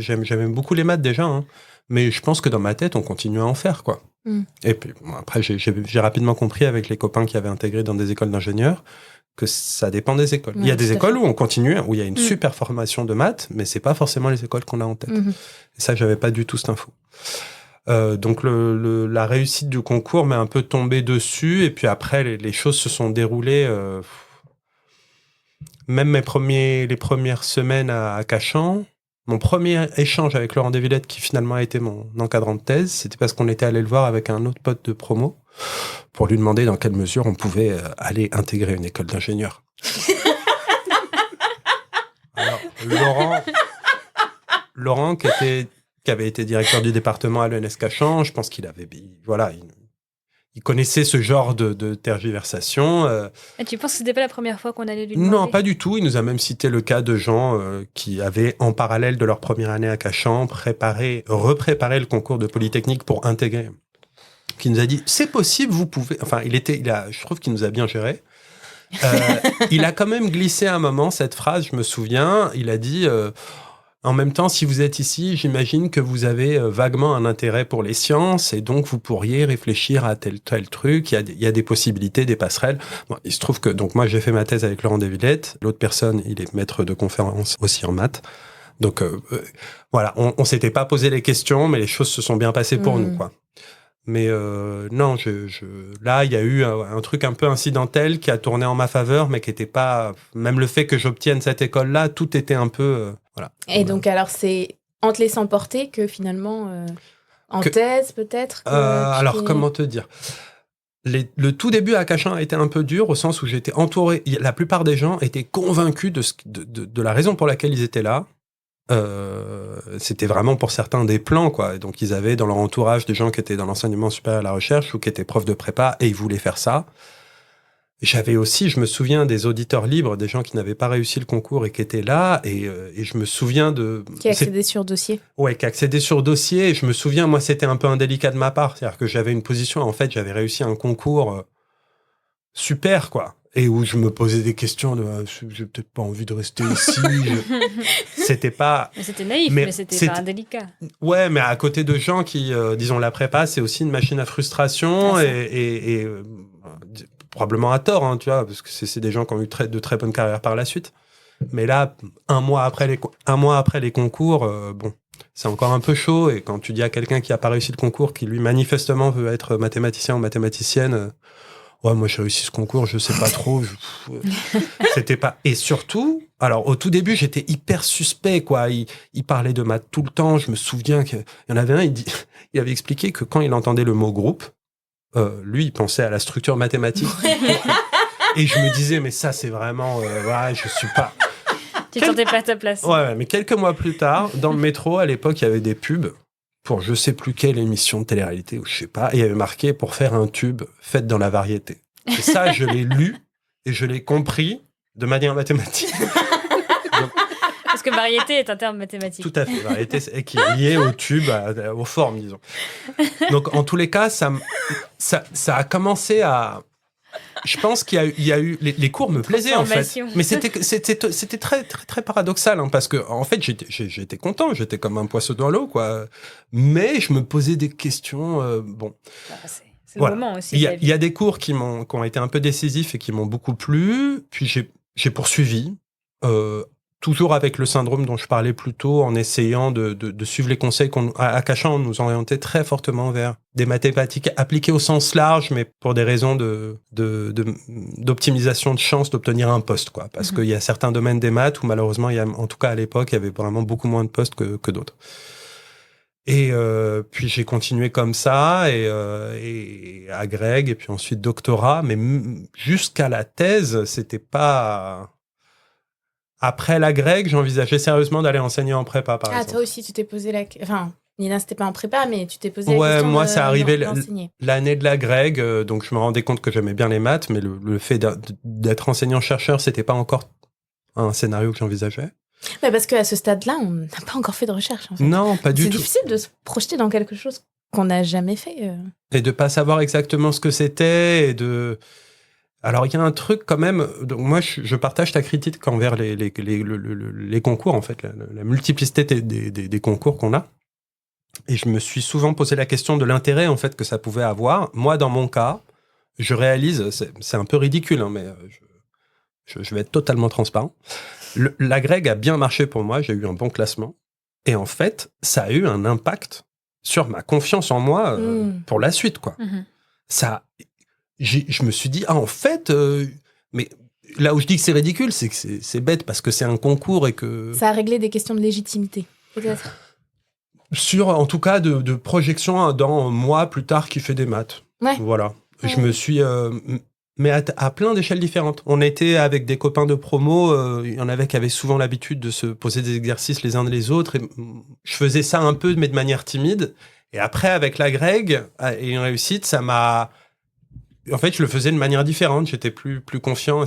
j'aimais beaucoup les maths déjà, hein, mais je pense que dans ma tête, on continuait à en faire, quoi. Et puis, après, j'ai rapidement compris avec les copains qui avaient intégré dans des écoles d'ingénieurs que ça dépend des écoles. Il y a des écoles où on continue, où il y a une super formation de maths, mais c'est pas forcément les écoles qu'on a en tête. Et ça, j'avais pas du tout cette info. Donc la réussite du concours m'est un peu tombée dessus, et puis après les choses se sont déroulées. Même les premières semaines à Cachan, mon premier échange avec Laurent Desvillettes, qui finalement a été mon encadrant de thèse, c'était parce qu'on était allé le voir avec un autre pote de promo pour lui demander dans quelle mesure on pouvait aller intégrer une école d'ingénieur. Alors Laurent qui avait été directeur du département à l'ENS Cachan, je pense qu'il connaissait ce genre de tergiversation. Et tu penses que c'était pas la première fois qu'on allait lui demander ? Non, pas du tout. Il nous a même cité le cas de gens qui avaient, en parallèle de leur première année à Cachan, repréparé le concours de Polytechnique pour intégrer. Qui nous a dit, c'est possible, vous pouvez... Enfin, je trouve qu'il nous a bien géré. Il a quand même glissé à un moment cette phrase, je me souviens. Il a dit... en même temps, si vous êtes ici, j'imagine que vous avez vaguement un intérêt pour les sciences et donc vous pourriez réfléchir à tel truc. Il y a des possibilités, des passerelles. Bon, il se trouve que donc moi j'ai fait ma thèse avec Laurent Desvillettes. L'autre personne, il est maître de conférence aussi en maths. Donc voilà, on s'était pas posé les questions, mais les choses se sont bien passées pour nous, quoi. Mais non, là, il y a eu un truc un peu incidentel qui a tourné en ma faveur, mais qui n'était pas... Même le fait que j'obtienne cette école-là, tout était un peu... voilà. Et donc, alors, c'est en te laissant porter que finalement, thèse peut-être alors, comment te dire ? Le tout début à Cachan a été un peu dur, au sens où j'étais entouré... La plupart des gens étaient convaincus de la raison pour laquelle ils étaient là. C'était vraiment pour certains des plans, quoi. Et donc ils avaient dans leur entourage des gens qui étaient dans l'enseignement supérieur à la recherche ou qui étaient profs de prépa et ils voulaient faire ça. J'avais aussi, je me souviens des auditeurs libres, des gens qui n'avaient pas réussi le concours et qui étaient là, et je me souviens de... Qui accédaient sur dossier. Ouais, qui accédaient sur dossier, et je me souviens, moi c'était un peu indélicat de ma part, c'est-à-dire que j'avais une position, en fait j'avais réussi un concours super, quoi. Et où je me posais des questions de j'ai peut-être pas envie de rester ici. C'était pas. Mais c'était naïf, mais c'était pas indélicat. Ouais, mais à côté de gens qui, disons, la prépa, c'est aussi une machine à frustration et probablement à tort, hein, tu vois, parce que c'est des gens qui ont eu de très bonnes carrières par la suite. Mais là, un mois après les concours, bon, c'est encore un peu chaud. Et quand tu dis à quelqu'un qui a pas réussi le concours, qui lui manifestement veut être mathématicien ou mathématicienne. Ouais, moi j'ai réussi ce concours, je sais pas trop. C'était pas. Et surtout, alors au tout début, j'étais hyper suspect, quoi. Il parlait de maths tout le temps. Je me souviens qu'il y en avait un, il avait expliqué que quand il entendait le mot groupe, lui, il pensait à la structure mathématique. Et je me disais, mais ça, c'est vraiment. Ouais, je suis pas. Tu ne sentais pas ta place. Ouais, mais quelques mois plus tard, dans le métro, à l'époque, il y avait des pubs pour je sais plus quelle émission de télé-réalité, ou je sais pas, et il y avait marqué pour faire un tube, faites dans la variété. Et ça, je l'ai lu et je l'ai compris de manière mathématique. Donc, parce que variété est un terme mathématique. Tout à fait, variété qui est liée au tube, aux formes, disons. Donc, en tous les cas, ça a commencé à... Je pense qu'il y a eu les cours me plaisaient en fait, mais c'était très très très paradoxal, hein, parce que en fait j'étais content, j'étais comme un poisson dans l'eau, quoi, mais je me posais des questions. Bon, c'est le moment aussi. Il y a des cours qui ont été un peu décisifs et qui m'ont beaucoup plu, puis j'ai poursuivi. Toujours avec le syndrome dont je parlais plus tôt, en essayant de suivre les conseils à Cachan, on nous orientait très fortement vers des mathématiques appliquées au sens large, mais pour des raisons d'optimisation de chance d'obtenir un poste, quoi. Parce qu'il y a certains domaines des maths où malheureusement, en tout cas à l'époque, il y avait vraiment beaucoup moins de postes que d'autres. Et puis j'ai continué comme ça, et à Greg, et puis ensuite doctorat, mais jusqu'à la thèse, c'était pas... Après la grecque, j'envisageais sérieusement d'aller enseigner en prépa, par exemple. Ah, toi aussi, tu t'es posé la... Enfin, Nina, c'était pas en prépa, mais tu t'es posé la question moi, c'est arrivé d'enseigner. L'année de la grecque, donc je me rendais compte que j'aimais bien les maths, mais le fait d'être enseignant-chercheur, c'était pas encore un scénario que j'envisageais. Mais parce qu'à ce stade-là, on n'a pas encore fait de recherche, en fait. Non, pas du tout. C'est difficile de se projeter dans quelque chose qu'on n'a jamais fait. Et de pas savoir exactement ce que c'était, et de... Alors, il y a un truc quand même... Donc moi, je partage ta critique envers les concours, en fait, la multiplicité des concours qu'on a. Et je me suis souvent posé la question de l'intérêt, en fait, que ça pouvait avoir. Moi, dans mon cas, je réalise... C'est un peu ridicule, hein, mais je vais être totalement transparent. La grecque a bien marché pour moi, j'ai eu un bon classement. Et en fait, ça a eu un impact sur ma confiance en moi pour la suite, quoi. Ça... Je me suis dit, en fait, mais là où je dis que c'est ridicule, c'est que c'est bête parce que c'est un concours et que... Ça a réglé des questions de légitimité, peut-être. En tout cas, de projection dans moi plus tard qui fait des maths. Ouais. Voilà. Ouais. Je me suis... mais à plein d'échelles différentes. On était avec des copains de promo, il y en avait qui avaient souvent l'habitude de se poser des exercices les uns les autres. Et je faisais ça un peu, mais de manière timide. Et après, avec la grecque et une réussite, ça m'a... En fait, je le faisais de manière différente. J'étais plus confiant.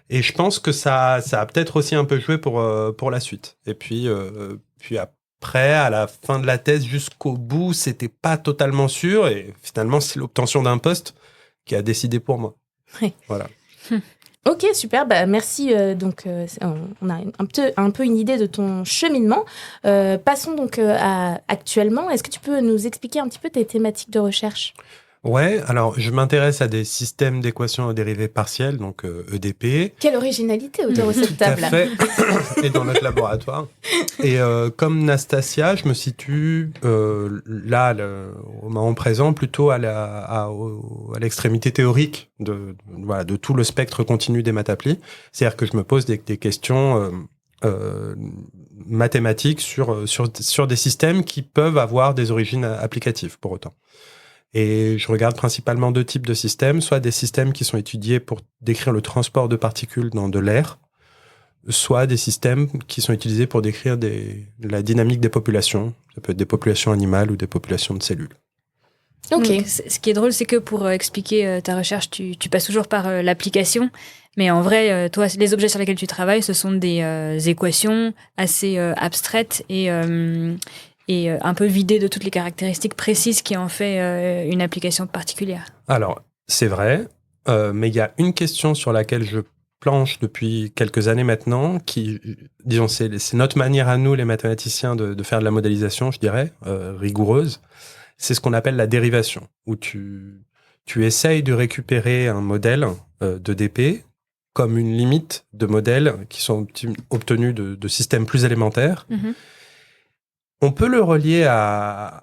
Et je pense que ça a peut-être aussi un peu joué pour la suite. Et puis après, à la fin de la thèse, jusqu'au bout, c'était pas totalement sûr. Et finalement, c'est l'obtention d'un poste qui a décidé pour moi. Oui. Voilà. Ok, super. Bah, merci. Donc, on a un peu une idée de ton cheminement. Passons donc à actuellement. Est-ce que tu peux nous expliquer un petit peu tes thématiques de recherche ? Ouais, alors je m'intéresse à des systèmes d'équations aux dérivées partielles, donc EDP. Quelle originalité autour de cette Tout à table. fait, et dans notre laboratoire. Et comme Nastasia, je me situe là, au moment présent, plutôt à l'extrémité théorique de tout le spectre continu des maths applis. C'est-à-dire que je me pose des questions mathématiques sur des systèmes qui peuvent avoir des origines applicatives, pour autant. Et je regarde principalement 2 types de systèmes, soit des systèmes qui sont étudiés pour décrire le transport de particules dans de l'air, soit des systèmes qui sont utilisés pour décrire la dynamique des populations. Ça peut être des populations animales ou des populations de cellules. Ok. Donc, ce qui est drôle, c'est que pour expliquer ta recherche, tu passes toujours par l'application. Mais en vrai, toi, les objets sur lesquels tu travailles, ce sont des équations assez abstraites et un peu vidées de toutes les caractéristiques précises qui en fait une application particulière. Alors, c'est vrai, mais il y a une question sur laquelle je planche depuis quelques années maintenant, qui, disons, c'est notre manière à nous, les mathématiciens, de faire de la modélisation, je dirais, rigoureuse. C'est ce qu'on appelle la dérivation, où tu essayes de récupérer un modèle d'EDP comme une limite de modèles qui sont obtenus de systèmes plus élémentaires. Mm-hmm. On peut le relier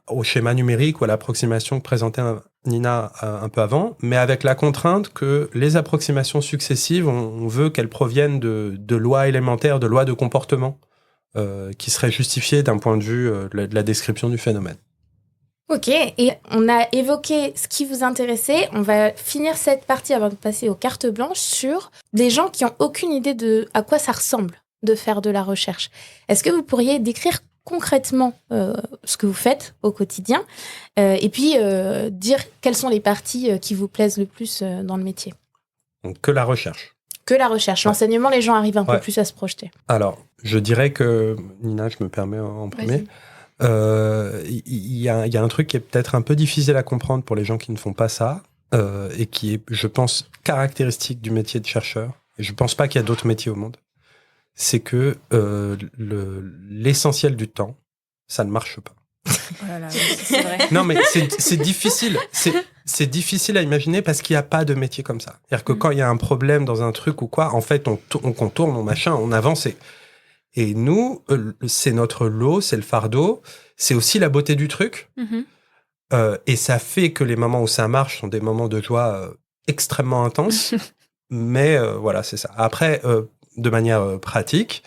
au schéma numérique ou à l'approximation que présentait Nina un peu avant, mais avec la contrainte que les approximations successives, on veut qu'elles proviennent de lois élémentaires, de lois de comportement, qui seraient justifiées d'un point de vue de la description du phénomène. Ok, et on a évoqué ce qui vous intéressait. On va finir cette partie avant de passer aux cartes blanches sur des gens qui n'ont aucune idée de à quoi ça ressemble de faire de la recherche. Est-ce que vous pourriez décrire concrètement ce que vous faites au quotidien et puis dire quelles sont les parties qui vous plaisent le plus dans le métier? Donc, que la recherche. Que la recherche. L'enseignement, les gens arrivent un peu Ouais. plus à se projeter. Alors, je dirais que, Nina, je me permets en premier, il y a un truc qui est peut-être un peu difficile à comprendre pour les gens qui ne font pas ça, et qui est, je pense, caractéristique du métier de chercheur. Et je ne pense pas qu'il y a d'autres métiers au monde. C'est que l'essentiel du temps, ça ne marche pas. Oh là là, c'est vrai. Non, mais c'est difficile. C'est difficile à imaginer parce qu'il n'y a pas de métier comme ça. C'est-à-dire que quand il y a un problème dans un truc ou quoi, en fait, on contourne, on machin, on avance. Et nous, c'est notre lot, c'est le fardeau. C'est aussi la beauté du truc. Mm-hmm. Et ça fait que les moments où ça marche sont des moments de joie extrêmement intenses. Mais voilà, c'est ça. Après, de manière pratique,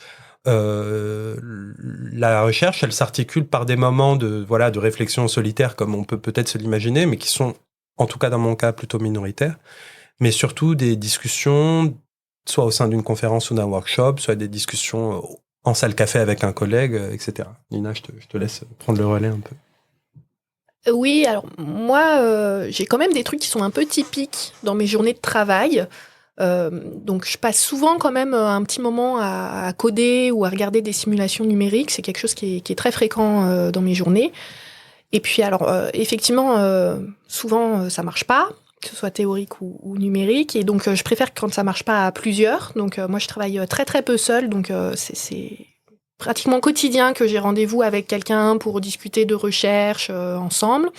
la recherche, elle s'articule par des moments de réflexion solitaire, comme on peut peut-être se l'imaginer, mais qui sont, en tout cas dans mon cas, plutôt minoritaires. Mais surtout des discussions, soit au sein d'une conférence ou d'un workshop, soit des discussions en salle café avec un collègue, etc. Nina, je te laisse prendre le relais un peu. Oui, alors moi, j'ai quand même des trucs qui sont un peu typiques dans mes journées de travail. Donc je passe souvent quand même un petit moment à coder ou à regarder des simulations numériques. C'est quelque chose qui est très fréquent dans mes journées. Et puis alors, effectivement, souvent ça marche pas, que ce soit théorique ou numérique. Et donc je préfère quand ça marche pas à plusieurs. Donc moi je travaille très très peu seule. Donc c'est pratiquement quotidien que j'ai rendez-vous avec quelqu'un pour discuter de recherche ensemble.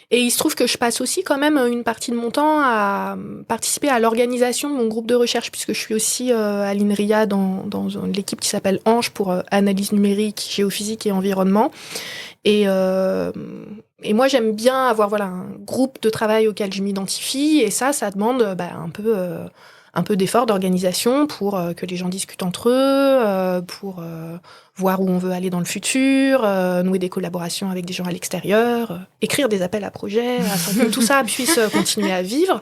Et il se trouve que je passe aussi quand même une partie de mon temps à participer à l'organisation de mon groupe de recherche, puisque je suis aussi à l'INRIA dans l'équipe qui s'appelle ANGE pour analyse numérique, géophysique et environnement. Et moi, j'aime bien avoir un groupe de travail auquel je m'identifie, et ça demande un peu d'effort d'organisation pour que les gens discutent entre eux, pour voir où on veut aller dans le futur, nouer des collaborations avec des gens à l'extérieur, écrire des appels à projets, afin que tout ça puisse continuer à vivre.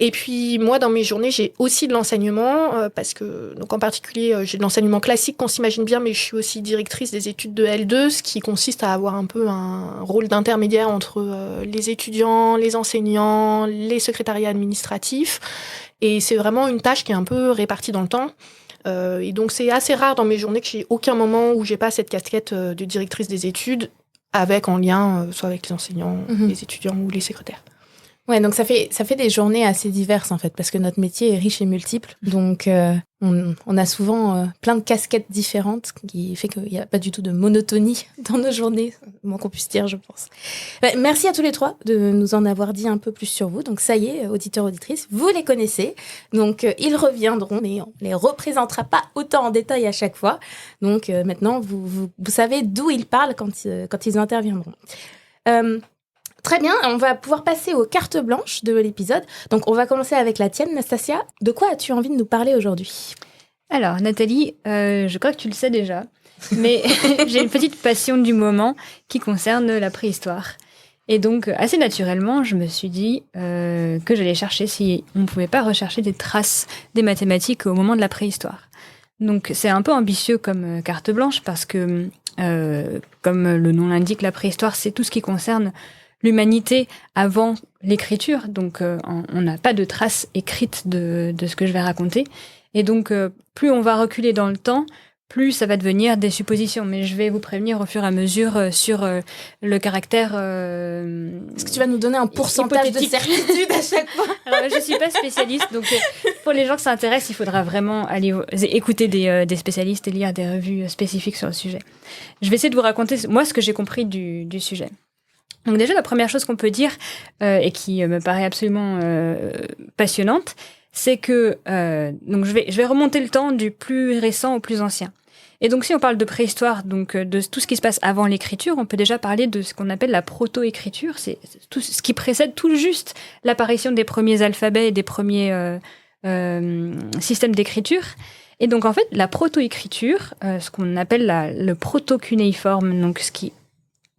Et puis, moi, dans mes journées, j'ai aussi de l'enseignement, parce que, donc en particulier, j'ai de l'enseignement classique qu'on s'imagine bien, mais je suis aussi directrice des études de L2, ce qui consiste à avoir un peu un rôle d'intermédiaire entre les étudiants, les enseignants, les secrétariats administratifs. Et c'est vraiment une tâche qui est un peu répartie dans le temps. Et donc, c'est assez rare dans mes journées que j'ai aucun moment où j'ai pas cette casquette de directrice des études, avec en lien soit avec les enseignants, les étudiants ou les secrétaires. Ouais, donc ça fait des journées assez diverses en fait, parce que notre métier est riche et multiple. Donc on a souvent plein de casquettes différentes, qui fait qu'il n'y a pas du tout de monotonie dans nos journées, moins qu'on puisse dire, je pense. Merci à tous les trois de nous en avoir dit un peu plus sur vous. Donc ça y est, auditeurs, auditrices, vous les connaissez. Donc ils reviendront, mais on les représentera pas autant en détail à chaque fois. Donc maintenant, vous savez d'où ils parlent quand ils interviendront. Très bien, on va pouvoir passer aux cartes blanches de l'épisode. Donc, on va commencer avec la tienne, Nastasia. De quoi as-tu envie de nous parler aujourd'hui ? Alors, Nathalie, je crois que tu le sais déjà, mais j'ai une petite passion du moment qui concerne la préhistoire. Et donc, assez naturellement, je me suis dit que j'allais chercher si on ne pouvait pas rechercher des traces des mathématiques au moment de la préhistoire. Donc, c'est un peu ambitieux comme carte blanche parce que, comme le nom l'indique, la préhistoire, c'est tout ce qui concerne l'humanité avant l'écriture, donc on n'a pas de traces écrites de ce que je vais raconter. Et donc, plus on va reculer dans le temps, plus ça va devenir des suppositions. Mais je vais vous prévenir au fur et à mesure sur le caractère... Est-ce que tu vas nous donner un pourcentage de certitude à chaque fois ? Alors, je ne suis pas spécialiste, donc pour les gens que ça intéresse, il faudra vraiment aller écouter des spécialistes et lire des revues spécifiques sur le sujet. Je vais essayer de vous raconter, moi, ce que j'ai compris du sujet. Donc déjà, la première chose qu'on peut dire, et qui me paraît absolument passionnante, c'est que donc je vais remonter le temps du plus récent au plus ancien. Et donc si on parle de préhistoire, donc de tout ce qui se passe avant l'écriture, on peut déjà parler de ce qu'on appelle la proto-écriture. C'est tout ce qui précède tout juste l'apparition des premiers alphabets et des premiers systèmes d'écriture. Et donc en fait, la proto-écriture, ce qu'on appelle le proto-cunéiforme, donc ce qui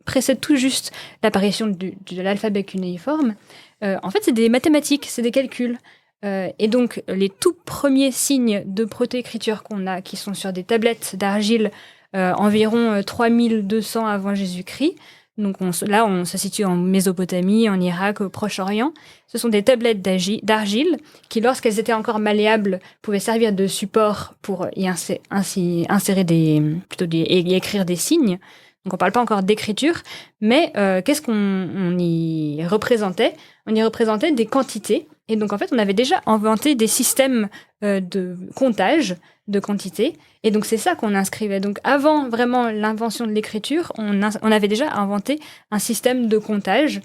précède tout juste l'apparition de l'alphabet cunéiforme, en fait, c'est des mathématiques, c'est des calculs. Et donc, les tout premiers signes de proto-écriture qu'on a, qui sont sur des tablettes d'argile environ 3200 avant Jésus-Christ, donc on se situe en Mésopotamie, en Irak, au Proche-Orient. Ce sont des tablettes d'argile qui, lorsqu'elles étaient encore malléables, pouvaient servir de support pour y insérer y écrire des signes. Donc on ne parle pas encore d'écriture, mais qu'est-ce qu'on y représentait ? On y représentait des quantités. Et donc en fait, on avait déjà inventé des systèmes de comptage de quantités. Et donc c'est ça qu'on inscrivait. Donc avant vraiment l'invention de l'écriture, on avait déjà inventé un système de comptage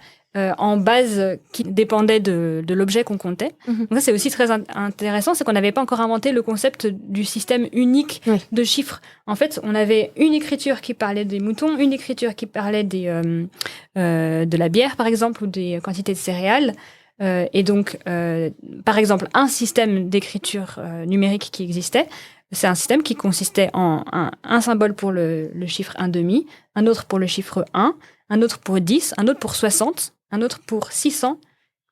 en base qui dépendait de l'objet qu'on comptait. Donc ça, c'est aussi très intéressant, c'est qu'on n'avait pas encore inventé le concept du système unique de chiffres. En fait, on avait une écriture qui parlait des moutons, une écriture qui parlait de la bière, par exemple, ou des quantités de céréales. Et donc, par exemple, un système d'écriture numérique qui existait, c'est un système qui consistait en un symbole pour le chiffre 1/2, un autre pour le chiffre 1, un autre pour 10, un autre pour 60, un autre pour 600,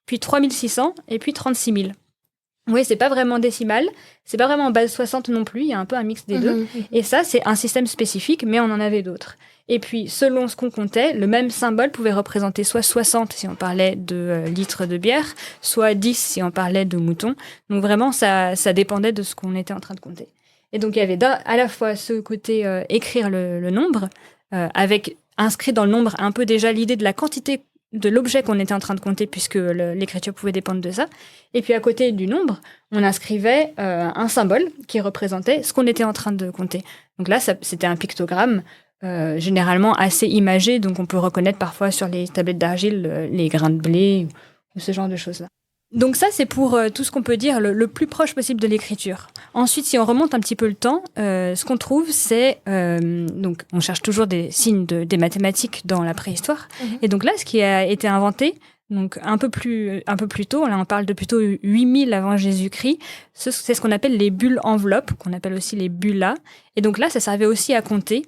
puis 3600 et puis 36 000. Oui, c'est pas vraiment décimal, c'est pas vraiment en base 60 non plus, il y a un peu un mix des deux. Et ça, c'est un système spécifique, mais on en avait d'autres. Et puis, selon ce qu'on comptait, le même symbole pouvait représenter soit 60 si on parlait de litres de bière, soit 10 si on parlait de moutons. Donc vraiment, ça dépendait de ce qu'on était en train de compter. Et donc, il y avait à la fois ce côté écrire le nombre, avec inscrit dans le nombre un peu déjà l'idée de la quantité de l'objet qu'on était en train de compter, puisque l'écriture pouvait dépendre de ça. Et puis à côté du nombre, on inscrivait un symbole qui représentait ce qu'on était en train de compter. Donc là, c'était un pictogramme, généralement assez imagé, donc on peut reconnaître parfois sur les tablettes d'argile les grains de blé ou ce genre de choses-là. Donc ça, c'est pour tout ce qu'on peut dire le plus proche possible de l'écriture. Ensuite, si on remonte un petit peu le temps, ce qu'on trouve, c'est... donc, on cherche toujours des signes des mathématiques dans la préhistoire. Et donc là, ce qui a été inventé, donc un peu plus tôt, là on parle de plutôt 8000 avant Jésus-Christ, c'est ce qu'on appelle les bulles enveloppes, qu'on appelle aussi les bullas. Et donc là, ça servait aussi à compter.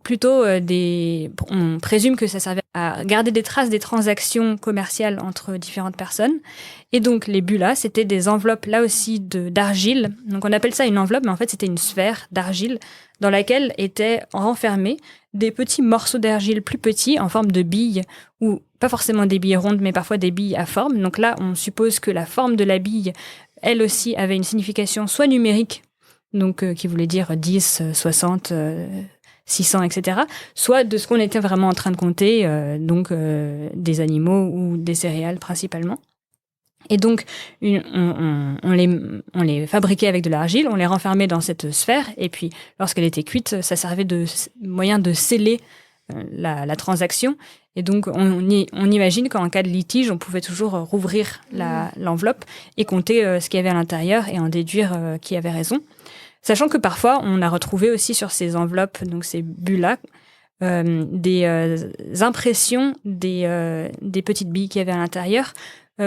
Plutôt on présume que ça servait à garder des traces des transactions commerciales entre différentes personnes. Et donc, les bullas, c'était des enveloppes, là aussi, d'argile. Donc, on appelle ça une enveloppe, mais en fait, c'était une sphère d'argile dans laquelle étaient renfermés des petits morceaux d'argile plus petits en forme de billes, ou pas forcément des billes rondes, mais parfois des billes à forme. Donc là, on suppose que la forme de la bille, elle aussi, avait une signification soit numérique, donc qui voulait dire 10, 60... 600, etc., soit de ce qu'on était vraiment en train de compter, donc des animaux ou des céréales principalement. Et donc, on les fabriquait avec de l'argile, on les renfermait dans cette sphère, et puis lorsqu'elle était cuite, ça servait de moyen de sceller la transaction. Et donc, on imagine qu'en cas de litige, on pouvait toujours rouvrir l'enveloppe et compter ce qu'il y avait à l'intérieur et en déduire qui avait raison. Sachant que parfois, on a retrouvé aussi sur ces enveloppes, donc ces bulles-là, des impressions des petites billes qu'il y avait à l'intérieur,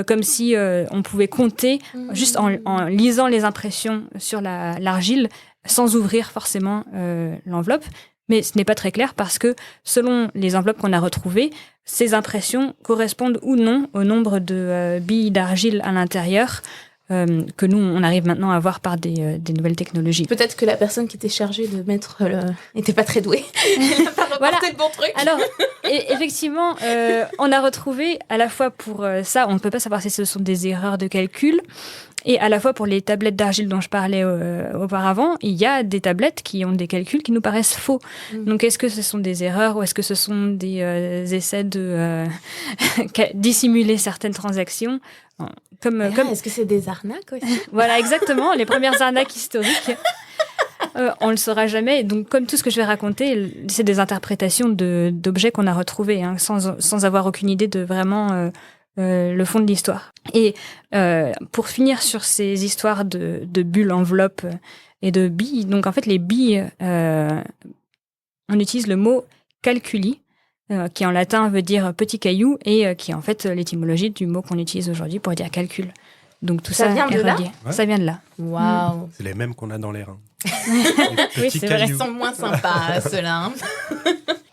comme si on pouvait compter juste en lisant les impressions sur l'argile sans ouvrir forcément l'enveloppe. Mais ce n'est pas très clair parce que selon les enveloppes qu'on a retrouvées, ces impressions correspondent ou non au nombre de billes d'argile à l'intérieur que nous, on arrive maintenant à voir par des nouvelles technologies. Peut-être que la personne qui était chargée de mettre n'était pas très douée. Elle n'a pas reporté le bon truc. Alors, effectivement, on a retrouvé à la fois pour ça, on ne peut pas savoir si ce sont des erreurs de calcul, et à la fois pour les tablettes d'argile dont je parlais auparavant, il y a des tablettes qui ont des calculs qui nous paraissent faux. Donc, est-ce que ce sont des erreurs ou est-ce que ce sont des essais de dissimuler certaines transactions Est-ce que c'est des arnaques aussi? Voilà, exactement, les premières arnaques historiques. On le saura jamais. Donc, comme tout ce que je vais raconter, c'est des interprétations d'objets qu'on a retrouvés, hein, sans avoir aucune idée de vraiment le fond de l'histoire. Et pour finir sur ces histoires de bulles, enveloppes et de billes, donc en fait, les billes, on utilise le mot calculi, qui en latin veut dire petit caillou, et qui est en fait l'étymologie du mot qu'on utilise aujourd'hui pour dire calcul. Donc tout ça vient de là ? Ça vient de là. Waouh. C'est les mêmes qu'on a dans les reins. Oui, c'est vrai. Ils sont moins sympas, ceux-là.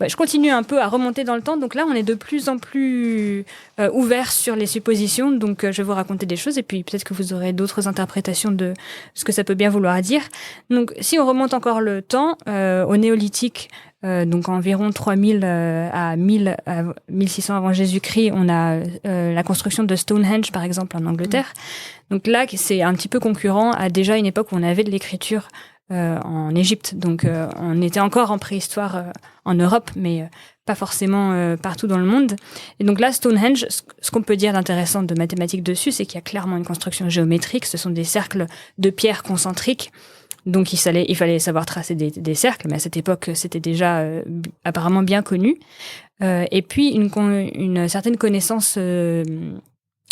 Je continue un peu à remonter dans le temps. Donc là, on est de plus en plus ouvert sur les suppositions. Donc je vais vous raconter des choses et puis peut-être que vous aurez d'autres interprétations de ce que ça peut bien vouloir dire. Donc si on remonte encore le temps, au néolithique, donc environ 3000 à 1600 avant Jésus-Christ, on a la construction de Stonehenge, par exemple, en Angleterre. Donc là, c'est un petit peu concurrent à déjà une époque où on avait de l'écriture en Égypte. Donc on était encore en préhistoire en Europe, mais pas forcément partout dans le monde. Et donc là, Stonehenge, ce qu'on peut dire d'intéressant de mathématiques dessus, c'est qu'il y a clairement une construction géométrique. Ce sont des cercles de pierre concentriques. Donc, il fallait savoir tracer des cercles, mais à cette époque, c'était déjà apparemment bien connu. Et puis, une certaine connaissance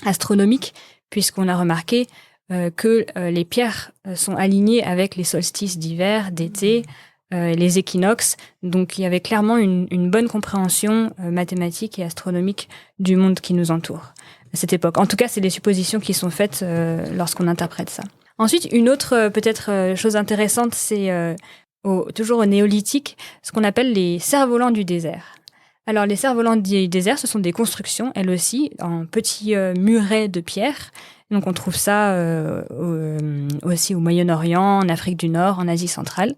astronomique, puisqu'on a remarqué que les pierres sont alignées avec les solstices d'hiver, d'été, les équinoxes. Donc, il y avait clairement une bonne compréhension mathématique et astronomique du monde qui nous entoure à cette époque. En tout cas, c'est des suppositions qui sont faites lorsqu'on interprète ça. Ensuite, une autre peut-être chose intéressante, c'est toujours au néolithique, ce qu'on appelle les cerfs-volants du désert. Alors, les cerfs-volants du désert, ce sont des constructions, elles aussi, en petits murets de pierre. Donc, on trouve ça aussi au Moyen-Orient, en Afrique du Nord, en Asie centrale.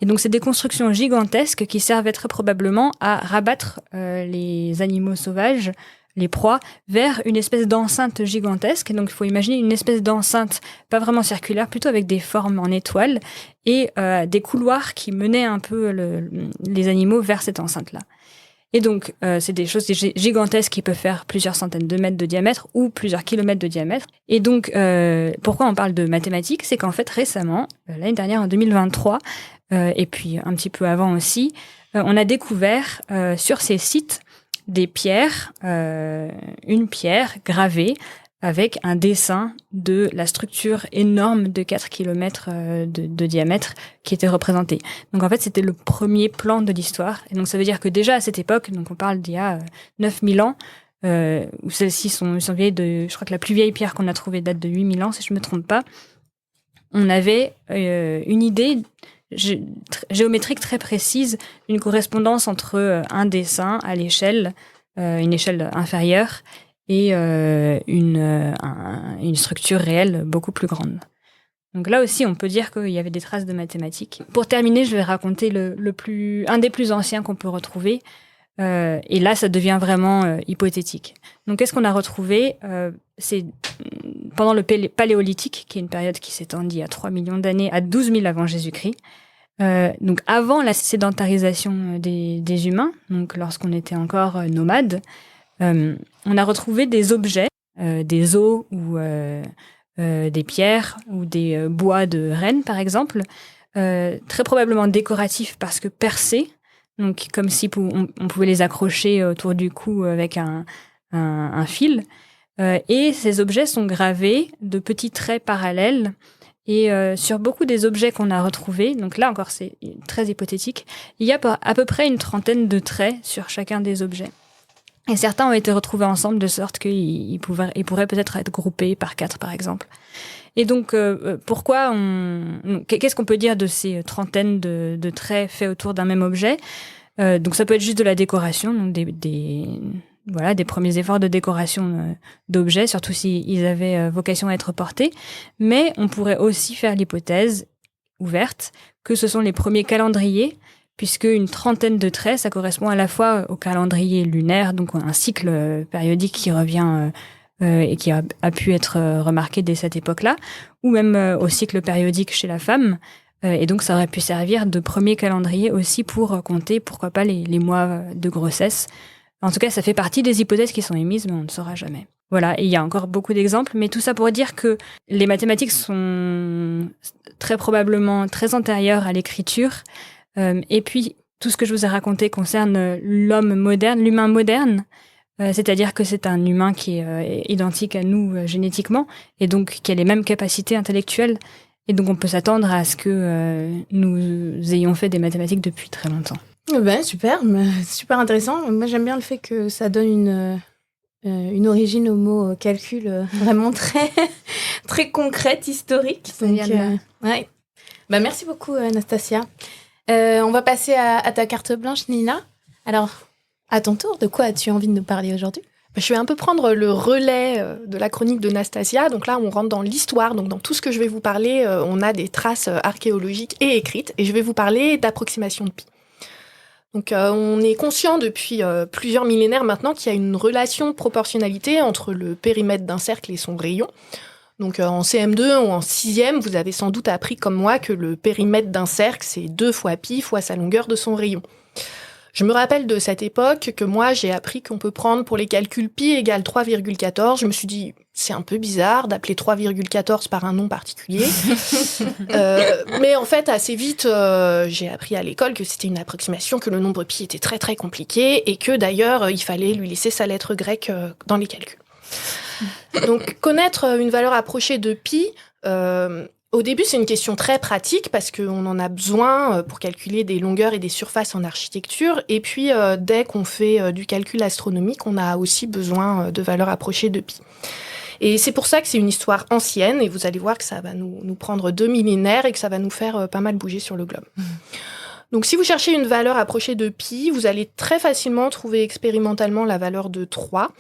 Et donc, c'est des constructions gigantesques qui servaient très probablement à rabattre les animaux sauvages, les proies, vers une espèce d'enceinte gigantesque. Donc, il faut imaginer une espèce d'enceinte, pas vraiment circulaire, plutôt avec des formes en étoile et des couloirs qui menaient un peu les animaux vers cette enceinte-là. Et donc, c'est des choses gigantesques qui peuvent faire plusieurs centaines de mètres de diamètre ou plusieurs kilomètres de diamètre. Et donc, pourquoi on parle de mathématiques ? C'est qu'en fait, récemment, l'année dernière, en 2023, et puis un petit peu avant aussi, on a découvert sur ces sites des pierres, une pierre gravée avec un dessin de la structure énorme de 4 km de diamètre qui était représentée. Donc en fait, c'était le premier plan de l'histoire. Et donc ça veut dire que déjà à cette époque, donc on parle d'il y a 9000 ans, où celles-ci sont vieilles je crois que la plus vieille pierre qu'on a trouvée date de 8000 ans, si je ne me trompe pas, on avait une idée géométrique très précise, une correspondance entre un dessin à l'échelle, une échelle inférieure, et une structure réelle beaucoup plus grande. Donc là aussi, on peut dire qu'il y avait des traces de mathématiques. Pour terminer, je vais raconter un des plus anciens qu'on peut retrouver. Et là, ça devient vraiment hypothétique. Donc, qu'est-ce qu'on a retrouvé ? C'est pendant le Paléolithique, qui est une période qui s'étend d'il y a 3 millions d'années à 12 000 avant Jésus-Christ. Donc avant la sédentarisation des humains, donc lorsqu'on était encore nomades, on a retrouvé des objets, des os ou des pierres ou des bois de renne par exemple, très probablement décoratifs parce que percés, donc comme si on pouvait les accrocher autour du cou avec un fil. Et ces objets sont gravés de petits traits parallèles. Et sur beaucoup des objets qu'on a retrouvés, donc là encore c'est très hypothétique, il y a à peu près une trentaine de traits sur chacun des objets. Et certains ont été retrouvés ensemble de sorte qu'ils pourraient peut-être être groupés par 4 par exemple. Et donc qu'est-ce qu'on peut dire de ces trentaines de traits faits autour d'un même objet? Donc ça peut être juste de la décoration, donc des premiers efforts de décoration d'objets, surtout s'ils avaient vocation à être portés. Mais on pourrait aussi faire l'hypothèse ouverte que ce sont les premiers calendriers, puisque une trentaine de traits, ça correspond à la fois au calendrier lunaire, donc un cycle périodique qui revient et qui a pu être remarqué dès cette époque-là, ou même au cycle périodique chez la femme. Et donc ça aurait pu servir de premier calendrier aussi pour compter, pourquoi pas, les mois de grossesse. En tout cas, ça fait partie des hypothèses qui sont émises, mais on ne saura jamais. Voilà, et il y a encore beaucoup d'exemples, mais tout ça pour dire que les mathématiques sont très probablement très antérieures à l'écriture. Et puis, tout ce que je vous ai raconté concerne l'homme moderne, l'humain moderne, c'est-à-dire que c'est un humain qui est identique à nous génétiquement, et donc qui a les mêmes capacités intellectuelles. Et donc, on peut s'attendre à ce que nous ayons fait des mathématiques depuis très longtemps. Super intéressant. Moi, j'aime bien le fait que ça donne une origine au mot calcul vraiment très, très concrète, historique. Donc, ouais. Merci beaucoup, Anastasia. On va passer à ta carte blanche, Nina. Alors, à ton tour, de quoi as-tu envie de nous parler aujourd'hui ? Je vais un peu prendre le relais de la chronique de Nastasia. Donc là, on rentre dans l'histoire. Donc dans tout ce que je vais vous parler, on a des traces archéologiques et écrites. Et je vais vous parler d'approximation de pi. Donc on est conscient depuis plusieurs millénaires maintenant qu'il y a une relation de proportionnalité entre le périmètre d'un cercle et son rayon. Donc en CM2 ou en 6e, vous avez sans doute appris comme moi que le périmètre d'un cercle, c'est 2 fois pi fois sa longueur de son rayon. Je me rappelle de cette époque que moi, j'ai appris qu'on peut prendre pour les calculs pi égale 3,14. Je me suis dit, c'est un peu bizarre d'appeler 3,14 par un nom particulier. Mais en fait, assez vite, j'ai appris à l'école que c'était une approximation, que le nombre pi était très très compliqué et que d'ailleurs, il fallait lui laisser sa lettre grecque dans les calculs. Donc, connaître une valeur approchée de pi... Au début, c'est une question très pratique parce qu'on en a besoin pour calculer des longueurs et des surfaces en architecture. Et puis, dès qu'on fait du calcul astronomique, on a aussi besoin de valeurs approchées de pi. Et c'est pour ça que c'est une histoire ancienne. Et vous allez voir que ça va nous prendre 2 millénaires et que ça va nous faire pas mal bouger sur le globe. Donc, si vous cherchez une valeur approchée de pi, vous allez très facilement trouver expérimentalement la valeur de 3.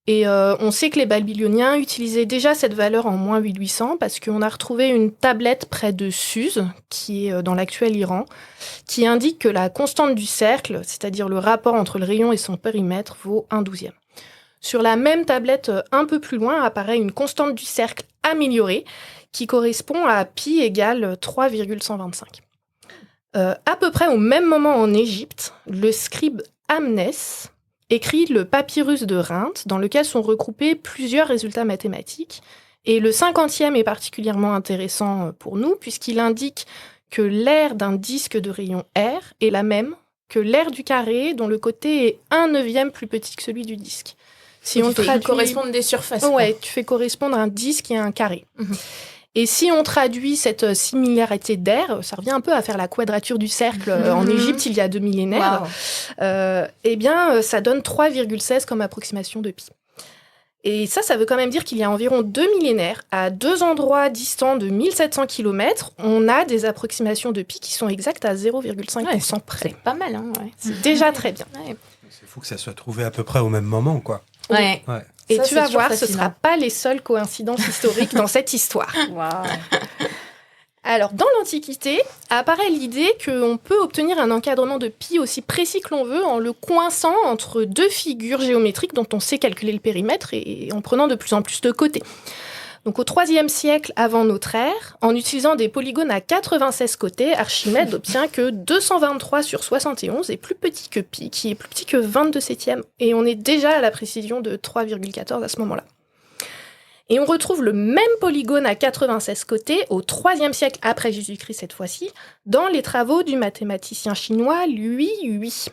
Et on sait que les babyloniens utilisaient déjà cette valeur en moins 1800 parce qu'on a retrouvé une tablette près de Suse, qui est dans l'actuel Iran, qui indique que la constante du cercle, c'est-à-dire le rapport entre le rayon et son périmètre, vaut 1/12. Sur la même tablette, un peu plus loin, apparaît une constante du cercle améliorée qui correspond à pi égale 3,125. À peu près au même moment en Égypte, le scribe Amnès écrit le papyrus de Rhind, dans lequel sont regroupés plusieurs résultats mathématiques. Et le 50e est particulièrement intéressant pour nous, puisqu'il indique que l'aire d'un disque de rayon R est la même que l'aire du carré, dont le côté est 1/9 plus petit que celui du disque. Si on traduit... correspondre des surfaces. Ouais, tu fais correspondre un disque et un carré. Mmh. Et si on traduit cette similarité d'aire, ça revient un peu à faire la quadrature du cercle en Égypte il y a 2 millénaires, eh bien, ça donne 3,16 comme approximation de pi. Et ça veut quand même dire qu'il y a environ 2 millénaires, à 2 endroits distants de 1700 km, on a des approximations de pi qui sont exactes à 0,5% près. C'est pas mal, hein, ouais. C'est déjà très bien. Ouais. C'est fou que ça soit trouvé à peu près au même moment, quoi. Ouais. Et ça, tu vas voir, ce ne sera pas les seules coïncidences historiques dans cette histoire. Wow. Alors, dans l'Antiquité, apparaît l'idée qu'on peut obtenir un encadrement de pi aussi précis que l'on veut en le coinçant entre 2 figures géométriques dont on sait calculer le périmètre et en prenant de plus en plus de côtés. Donc au IIIe siècle avant notre ère, en utilisant des polygones à 96 côtés, Archimède obtient que 223 sur 71 est plus petit que pi, qui est plus petit que 22 septièmes. Et on est déjà à la précision de 3,14 à ce moment-là. Et on retrouve le même polygone à 96 côtés au IIIe siècle après Jésus-Christ cette fois-ci, dans les travaux du mathématicien chinois Lui Hui.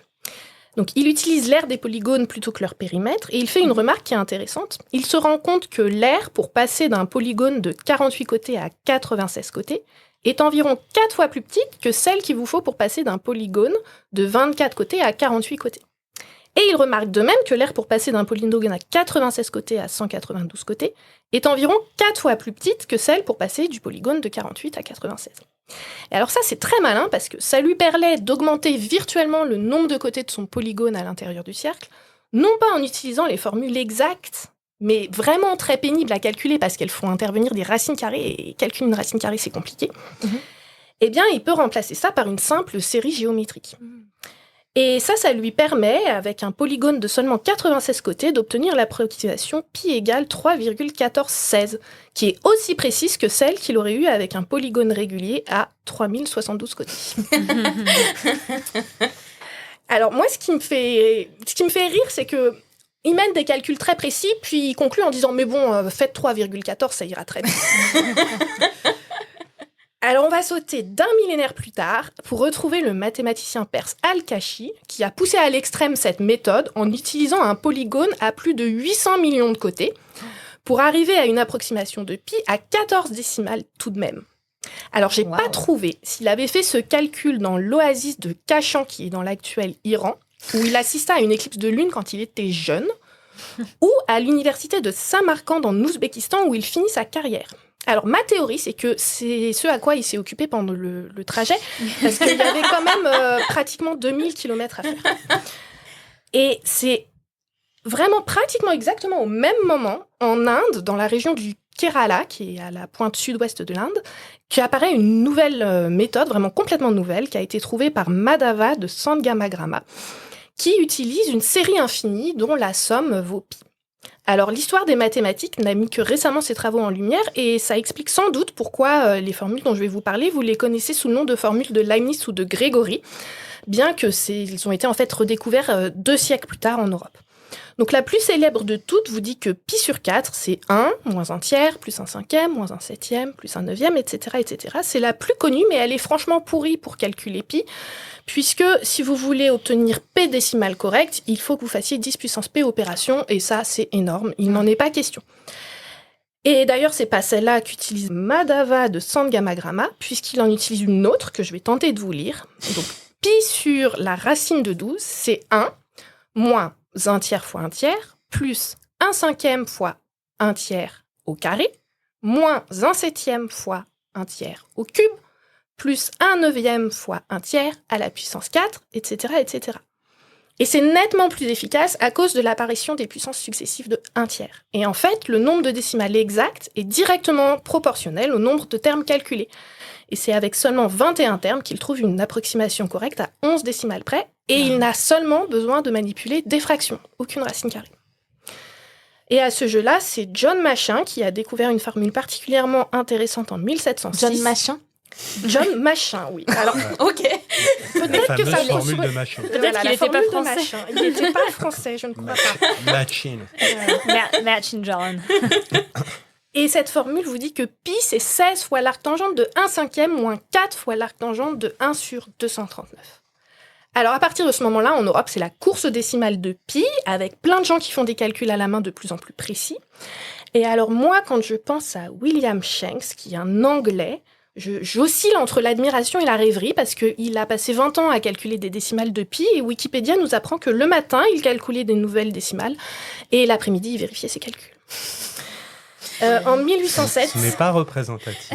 Donc il utilise l'aire des polygones plutôt que leur périmètre, et il fait une remarque qui est intéressante. Il se rend compte que l'aire, pour passer d'un polygone de 48 côtés à 96 côtés, est environ 4 fois plus petite que celle qu'il vous faut pour passer d'un polygone de 24 côtés à 48 côtés. Et il remarque de même que l'aire pour passer d'un polygone à 96 côtés à 192 côtés est environ 4 fois plus petite que celle pour passer du polygone de 48 à 96. Et alors ça, c'est très malin parce que ça lui permet d'augmenter virtuellement le nombre de côtés de son polygone à l'intérieur du cercle, non pas en utilisant les formules exactes, mais vraiment très pénibles à calculer parce qu'elles font intervenir des racines carrées, et calculer une racine carrée, c'est compliqué. Eh bien, il peut remplacer ça par une simple série géométrique. Et ça lui permet, avec un polygone de seulement 96 côtés, d'obtenir l'approximation pi égale 3,1416, qui est aussi précise que celle qu'il aurait eue avec un polygone régulier à 3072 côtés. Alors moi, ce qui me fait rire, c'est que il mène des calculs très précis, puis il conclut en disant « Mais bon, faites 3,14, ça ira très bien. » Alors, on va sauter d'un millénaire plus tard pour retrouver le mathématicien perse Al-Kashi, qui a poussé à l'extrême cette méthode en utilisant un polygone à plus de 800 millions de côtés pour arriver à une approximation de pi à 14 décimales tout de même. Alors, j'ai pas trouvé s'il avait fait ce calcul dans l'oasis de Kashan, qui est dans l'actuel Iran, où il assista à une éclipse de lune quand il était jeune, ou à l'université de Samarcande en Ouzbékistan, où il finit sa carrière. Alors, ma théorie, c'est que c'est ce à quoi il s'est occupé pendant le trajet, parce qu'il y avait quand même pratiquement 2000 km à faire. Et c'est vraiment pratiquement exactement au même moment, en Inde, dans la région du Kerala, qui est à la pointe sud-ouest de l'Inde, qu'apparaît une nouvelle méthode, vraiment complètement nouvelle, qui a été trouvée par Madhava de Sangamagrama, qui utilise une série infinie dont la somme vaut pi. Alors, l'histoire des mathématiques n'a mis que récemment ses travaux en lumière, et ça explique sans doute pourquoi les formules dont je vais vous parler, vous les connaissez sous le nom de formules de Leibniz ou de Grégori, bien que ils ont été en fait redécouverts 2 siècles plus tard en Europe. Donc, la plus célèbre de toutes vous dit que pi sur 4, c'est 1, moins 1 tiers, plus 1 cinquième, moins 1 septième, plus 1 neuvième, etc., etc. C'est la plus connue, mais elle est franchement pourrie pour calculer pi, puisque si vous voulez obtenir p décimale correcte, il faut que vous fassiez 10 puissance p opérations, et ça, c'est énorme, il n'en est pas question. Et d'ailleurs, c'est pas celle-là qu'utilise Madhava de Sangamagrama, puisqu'il en utilise une autre que je vais tenter de vous lire. Donc, pi sur la racine de 12, c'est 1, moins 1 tiers fois 1 tiers, plus 1 cinquième fois 1 tiers au carré, moins 1 septième fois 1 tiers au cube, plus 1 neuvième fois 1 tiers à la puissance 4, etc., etc. Et c'est nettement plus efficace à cause de l'apparition des puissances successives de 1 tiers. Et en fait, le nombre de décimales exact est directement proportionnel au nombre de termes calculés. Et c'est avec seulement 21 termes qu'il trouve une approximation correcte à 11 décimales près, et il n'a seulement besoin de manipuler des fractions, aucune racine carrée. Et à ce jeu-là, c'est John Machin qui a découvert une formule particulièrement intéressante en 1706. John Machin ? John Machin, oui. Alors, ok. Peut-être que ça formule de Machin. Peut-être qu'il n'était pas français. Il n'était pas français, je ne crois pas. Machin. Machin John. Et cette formule vous dit que pi, c'est 16 fois l'arctangente de 1 cinquième moins 4 fois l'arctangente de 1 sur 239. Alors, à partir de ce moment-là, en Europe, c'est la course décimale de pi, avec plein de gens qui font des calculs à la main de plus en plus précis. Et alors, moi, quand je pense à William Shanks, qui est un Anglais, j'oscille entre l'admiration et la rêverie, parce qu'il a passé 20 ans à calculer des décimales de pi, et Wikipédia nous apprend que le matin, il calculait des nouvelles décimales, et l'après-midi, il vérifiait ses calculs. En 1807... Ce n'est pas représentatif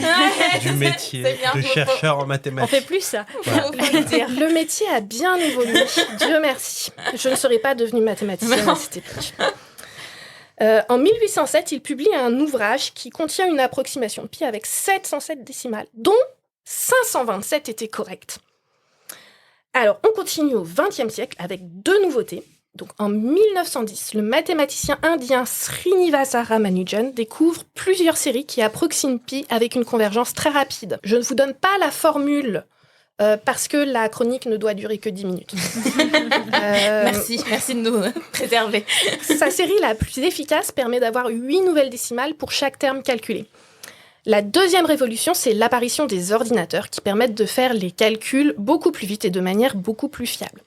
du métier de chercheur en mathématiques. On fait plus ça. Le métier a bien évolué, Dieu merci. Je ne serais pas devenue mathématicienne à cette époque. En 1807, il publie un ouvrage qui contient une approximation de pi avec 707 décimales, dont 527 étaient correctes. Alors, on continue au XXe siècle avec 2 nouveautés. Donc en 1910, le mathématicien indien Srinivasa Ramanujan découvre plusieurs séries qui approximent pi avec une convergence très rapide. Je ne vous donne pas la formule parce que la chronique ne doit durer que 10 minutes. Merci de nous préserver. Sa série la plus efficace permet d'avoir 8 nouvelles décimales pour chaque terme calculé. La deuxième révolution, c'est l'apparition des ordinateurs qui permettent de faire les calculs beaucoup plus vite et de manière beaucoup plus fiable.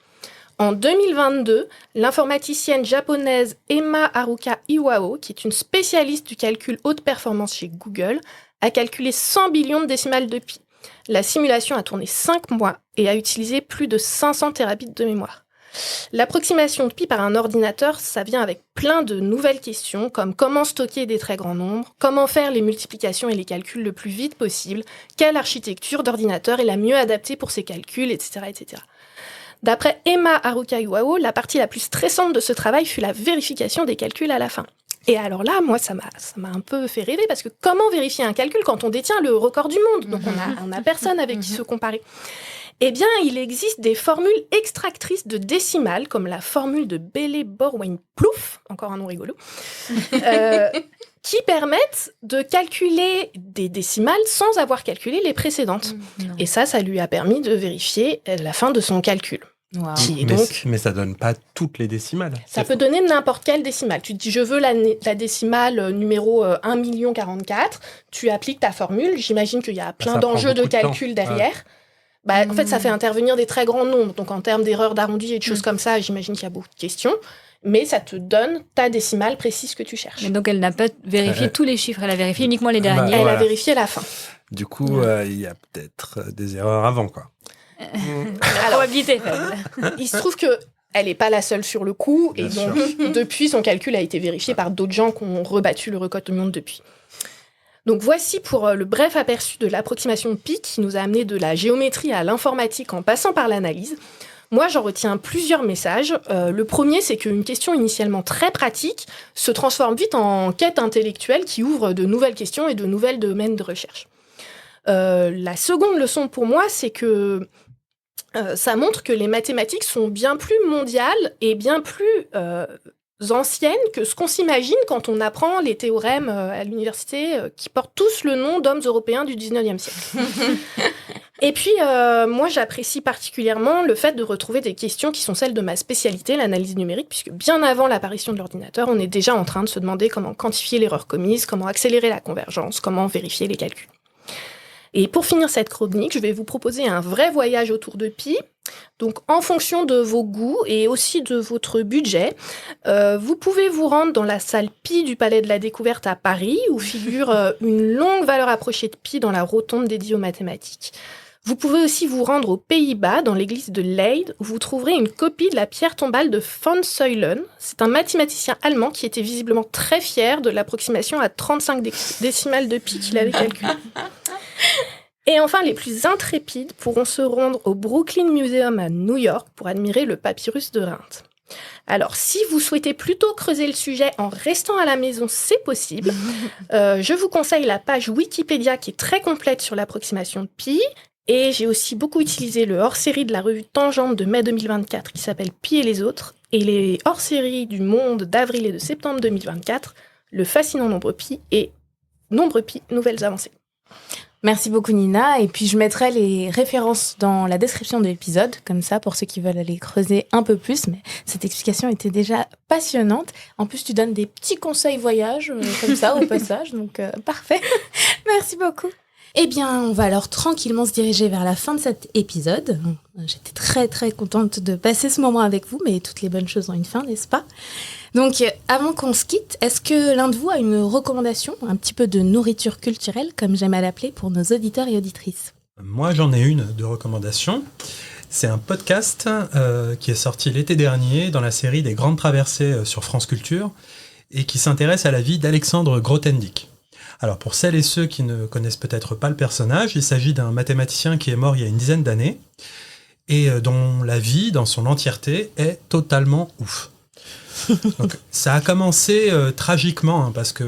En 2022, l'informaticienne japonaise Emma Haruka Iwao, qui est une spécialiste du calcul haute performance chez Google, a calculé 100 billions de décimales de pi. La simulation a tourné 5 mois et a utilisé plus de 500 terabits de mémoire. L'approximation de pi par un ordinateur, ça vient avec plein de nouvelles questions, comme comment stocker des très grands nombres, comment faire les multiplications et les calculs le plus vite possible, quelle architecture d'ordinateur est la mieux adaptée pour ces calculs, etc. etc. D'après Emma Haruka Iwao, la partie la plus stressante de ce travail fut la vérification des calculs à la fin. Et alors là, moi, ça m'a un peu fait rêver, parce que comment vérifier un calcul quand on détient le record du monde ? Donc on a personne avec qui se comparer. Eh bien, il existe des formules extractrices de décimales, comme la formule de Bailey-Borwein-Plouffe, encore un nom rigolo, qui permettent de calculer des décimales sans avoir calculé les précédentes. Et ça lui a permis de vérifier la fin de son calcul. Wow. Mais ça donne pas toutes les décimales. Ça peut donner n'importe quelle décimale. Tu te dis, je veux la décimale numéro 1 44 000, tu appliques ta formule, j'imagine qu'il y a plein d'enjeux de calcul derrière. En fait, ça fait intervenir des très grands nombres. Donc, en termes d'erreurs d'arrondi et de choses comme ça, j'imagine qu'il y a beaucoup de questions. Mais ça te donne ta décimale précise que tu cherches. Mais donc, elle n'a pas vérifié tous les chiffres, elle a vérifié uniquement les derniers. Elle a vérifié la fin. Du coup, il y a peut-être des erreurs avant, quoi. La probabilité est faible. Il se trouve qu'elle n'est pas la seule sur le coup. Bien et donc, depuis, son calcul a été vérifié par d'autres gens qui ont rebattu le record du monde depuis. Donc voici pour le bref aperçu de l'approximation de pi qui nous a amené de la géométrie à l'informatique en passant par l'analyse. Moi, j'en retiens plusieurs messages. Le premier, c'est qu'une question initialement très pratique se transforme vite en quête intellectuelle qui ouvre de nouvelles questions et de nouvelles domaines de recherche. La seconde leçon pour moi, c'est que ça montre que les mathématiques sont bien plus mondiales et bien plus anciennes que ce qu'on s'imagine quand on apprend les théorèmes à l'université qui portent tous le nom d'hommes européens du 19e siècle. Et puis, moi, j'apprécie particulièrement le fait de retrouver des questions qui sont celles de ma spécialité, l'analyse numérique, puisque bien avant l'apparition de l'ordinateur, on est déjà en train de se demander comment quantifier l'erreur commise, comment accélérer la convergence, comment vérifier les calculs. Et pour finir cette chronique, je vais vous proposer un vrai voyage autour de pi. Donc, en fonction de vos goûts et aussi de votre budget, vous pouvez vous rendre dans la salle Pi du Palais de la Découverte à Paris, où figure une longue valeur approchée de pi dans la rotonde dédiée aux mathématiques. Vous pouvez aussi vous rendre aux Pays-Bas, dans l'église de Leyde, où vous trouverez une copie de la pierre tombale de von Säulen. C'est un mathématicien allemand qui était visiblement très fier de l'approximation à 35 décimales de pi qu'il avait calculée. Et enfin, les plus intrépides pourront se rendre au Brooklyn Museum à New York pour admirer le papyrus de Rhind. Alors, si vous souhaitez plutôt creuser le sujet en restant à la maison, c'est possible. Je vous conseille la page Wikipédia qui est très complète sur l'approximation de pi. Et j'ai aussi beaucoup utilisé le hors-série de la revue Tangente de mai 2024 qui s'appelle Pi et les autres, et les hors-séries du Monde d'avril et de septembre 2024, le fascinant nombre pi et nombre pi, nouvelles avancées. Merci beaucoup Nina, et puis je mettrai les références dans la description de l'épisode, comme ça pour ceux qui veulent aller creuser un peu plus, mais cette explication était déjà passionnante. En plus tu donnes des petits conseils voyage, comme ça au passage, donc parfait. Merci beaucoup. Eh bien, on va alors tranquillement se diriger vers la fin de cet épisode. J'étais très très contente de passer ce moment avec vous, mais toutes les bonnes choses ont une fin, n'est-ce pas ? Donc, avant qu'on se quitte, est-ce que l'un de vous a une recommandation, un petit peu de nourriture culturelle, comme j'aime à l'appeler, pour nos auditeurs et auditrices ? Moi, j'en ai une de recommandation. C'est un podcast qui est sorti l'été dernier dans la série des Grandes Traversées sur France Culture et qui s'intéresse à la vie d'Alexandre Grothendieck. Alors, pour celles et ceux qui ne connaissent peut-être pas le personnage, il s'agit d'un mathématicien qui est mort il y a une dizaine d'années et dont la vie, dans son entièreté, est totalement ouf. Donc, ça a commencé tragiquement, parce qu'il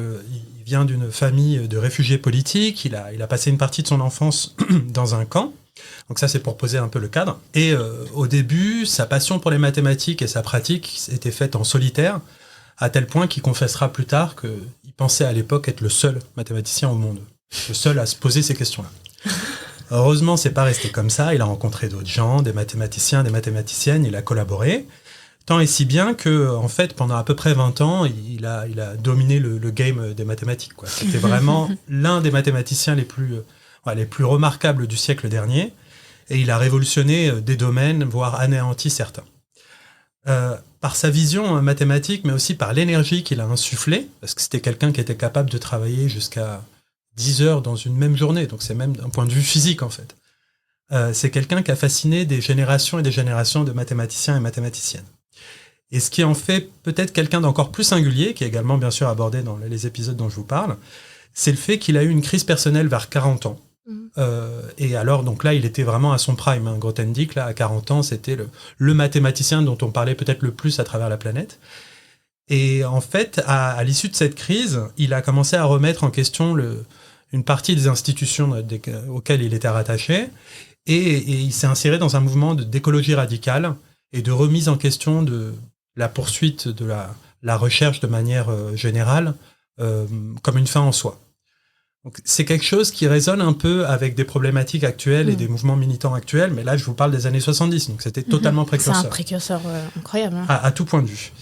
vient d'une famille de réfugiés politiques, il a passé une partie de son enfance dans un camp, Donc ça, c'est pour poser un peu le cadre. Et au début, sa passion pour les mathématiques et sa pratique étaient faites en solitaire, à tel point qu'il confessera plus tard qu'il pensait à l'époque être le seul mathématicien au monde, le seul à se poser ces questions-là. Heureusement, c'est pas resté comme ça. Il a rencontré d'autres gens, des mathématiciens, des mathématiciennes, il a collaboré. Tant et si bien que, en fait, pendant à peu près 20 ans, il a dominé le game des mathématiques, quoi. C'était vraiment l'un des mathématiciens les plus remarquables du siècle dernier. Et il a révolutionné des domaines, voire anéanti certains. Par sa vision mathématique, mais aussi par l'énergie qu'il a insufflée, parce que c'était quelqu'un qui était capable de travailler jusqu'à 10 heures dans une même journée, donc c'est même d'un point de vue physique, en fait. C'est quelqu'un qui a fasciné des générations et des générations de mathématiciens et mathématiciennes. Et ce qui en fait peut-être quelqu'un d'encore plus singulier, qui est également bien sûr abordé dans les épisodes dont je vous parle, c'est le fait qu'il a eu une crise personnelle vers 40 ans. Et alors, donc là, il était vraiment à son prime. Hein. Grothendieck, là, à 40 ans, c'était le mathématicien dont on parlait peut-être le plus à travers la planète. Et en fait, à l'issue de cette crise, il a commencé à remettre en question une partie des institutions auxquelles il était rattaché, et il s'est inséré dans un mouvement d'écologie radicale et de remise en question de la poursuite de la recherche de manière générale comme une fin en soi. Donc, c'est quelque chose qui résonne un peu avec des problématiques actuelles et des mouvements militants actuels, mais là, je vous parle des années 70, donc c'était totalement précurseur. C'est un précurseur incroyable. Hein. À tout point de vue.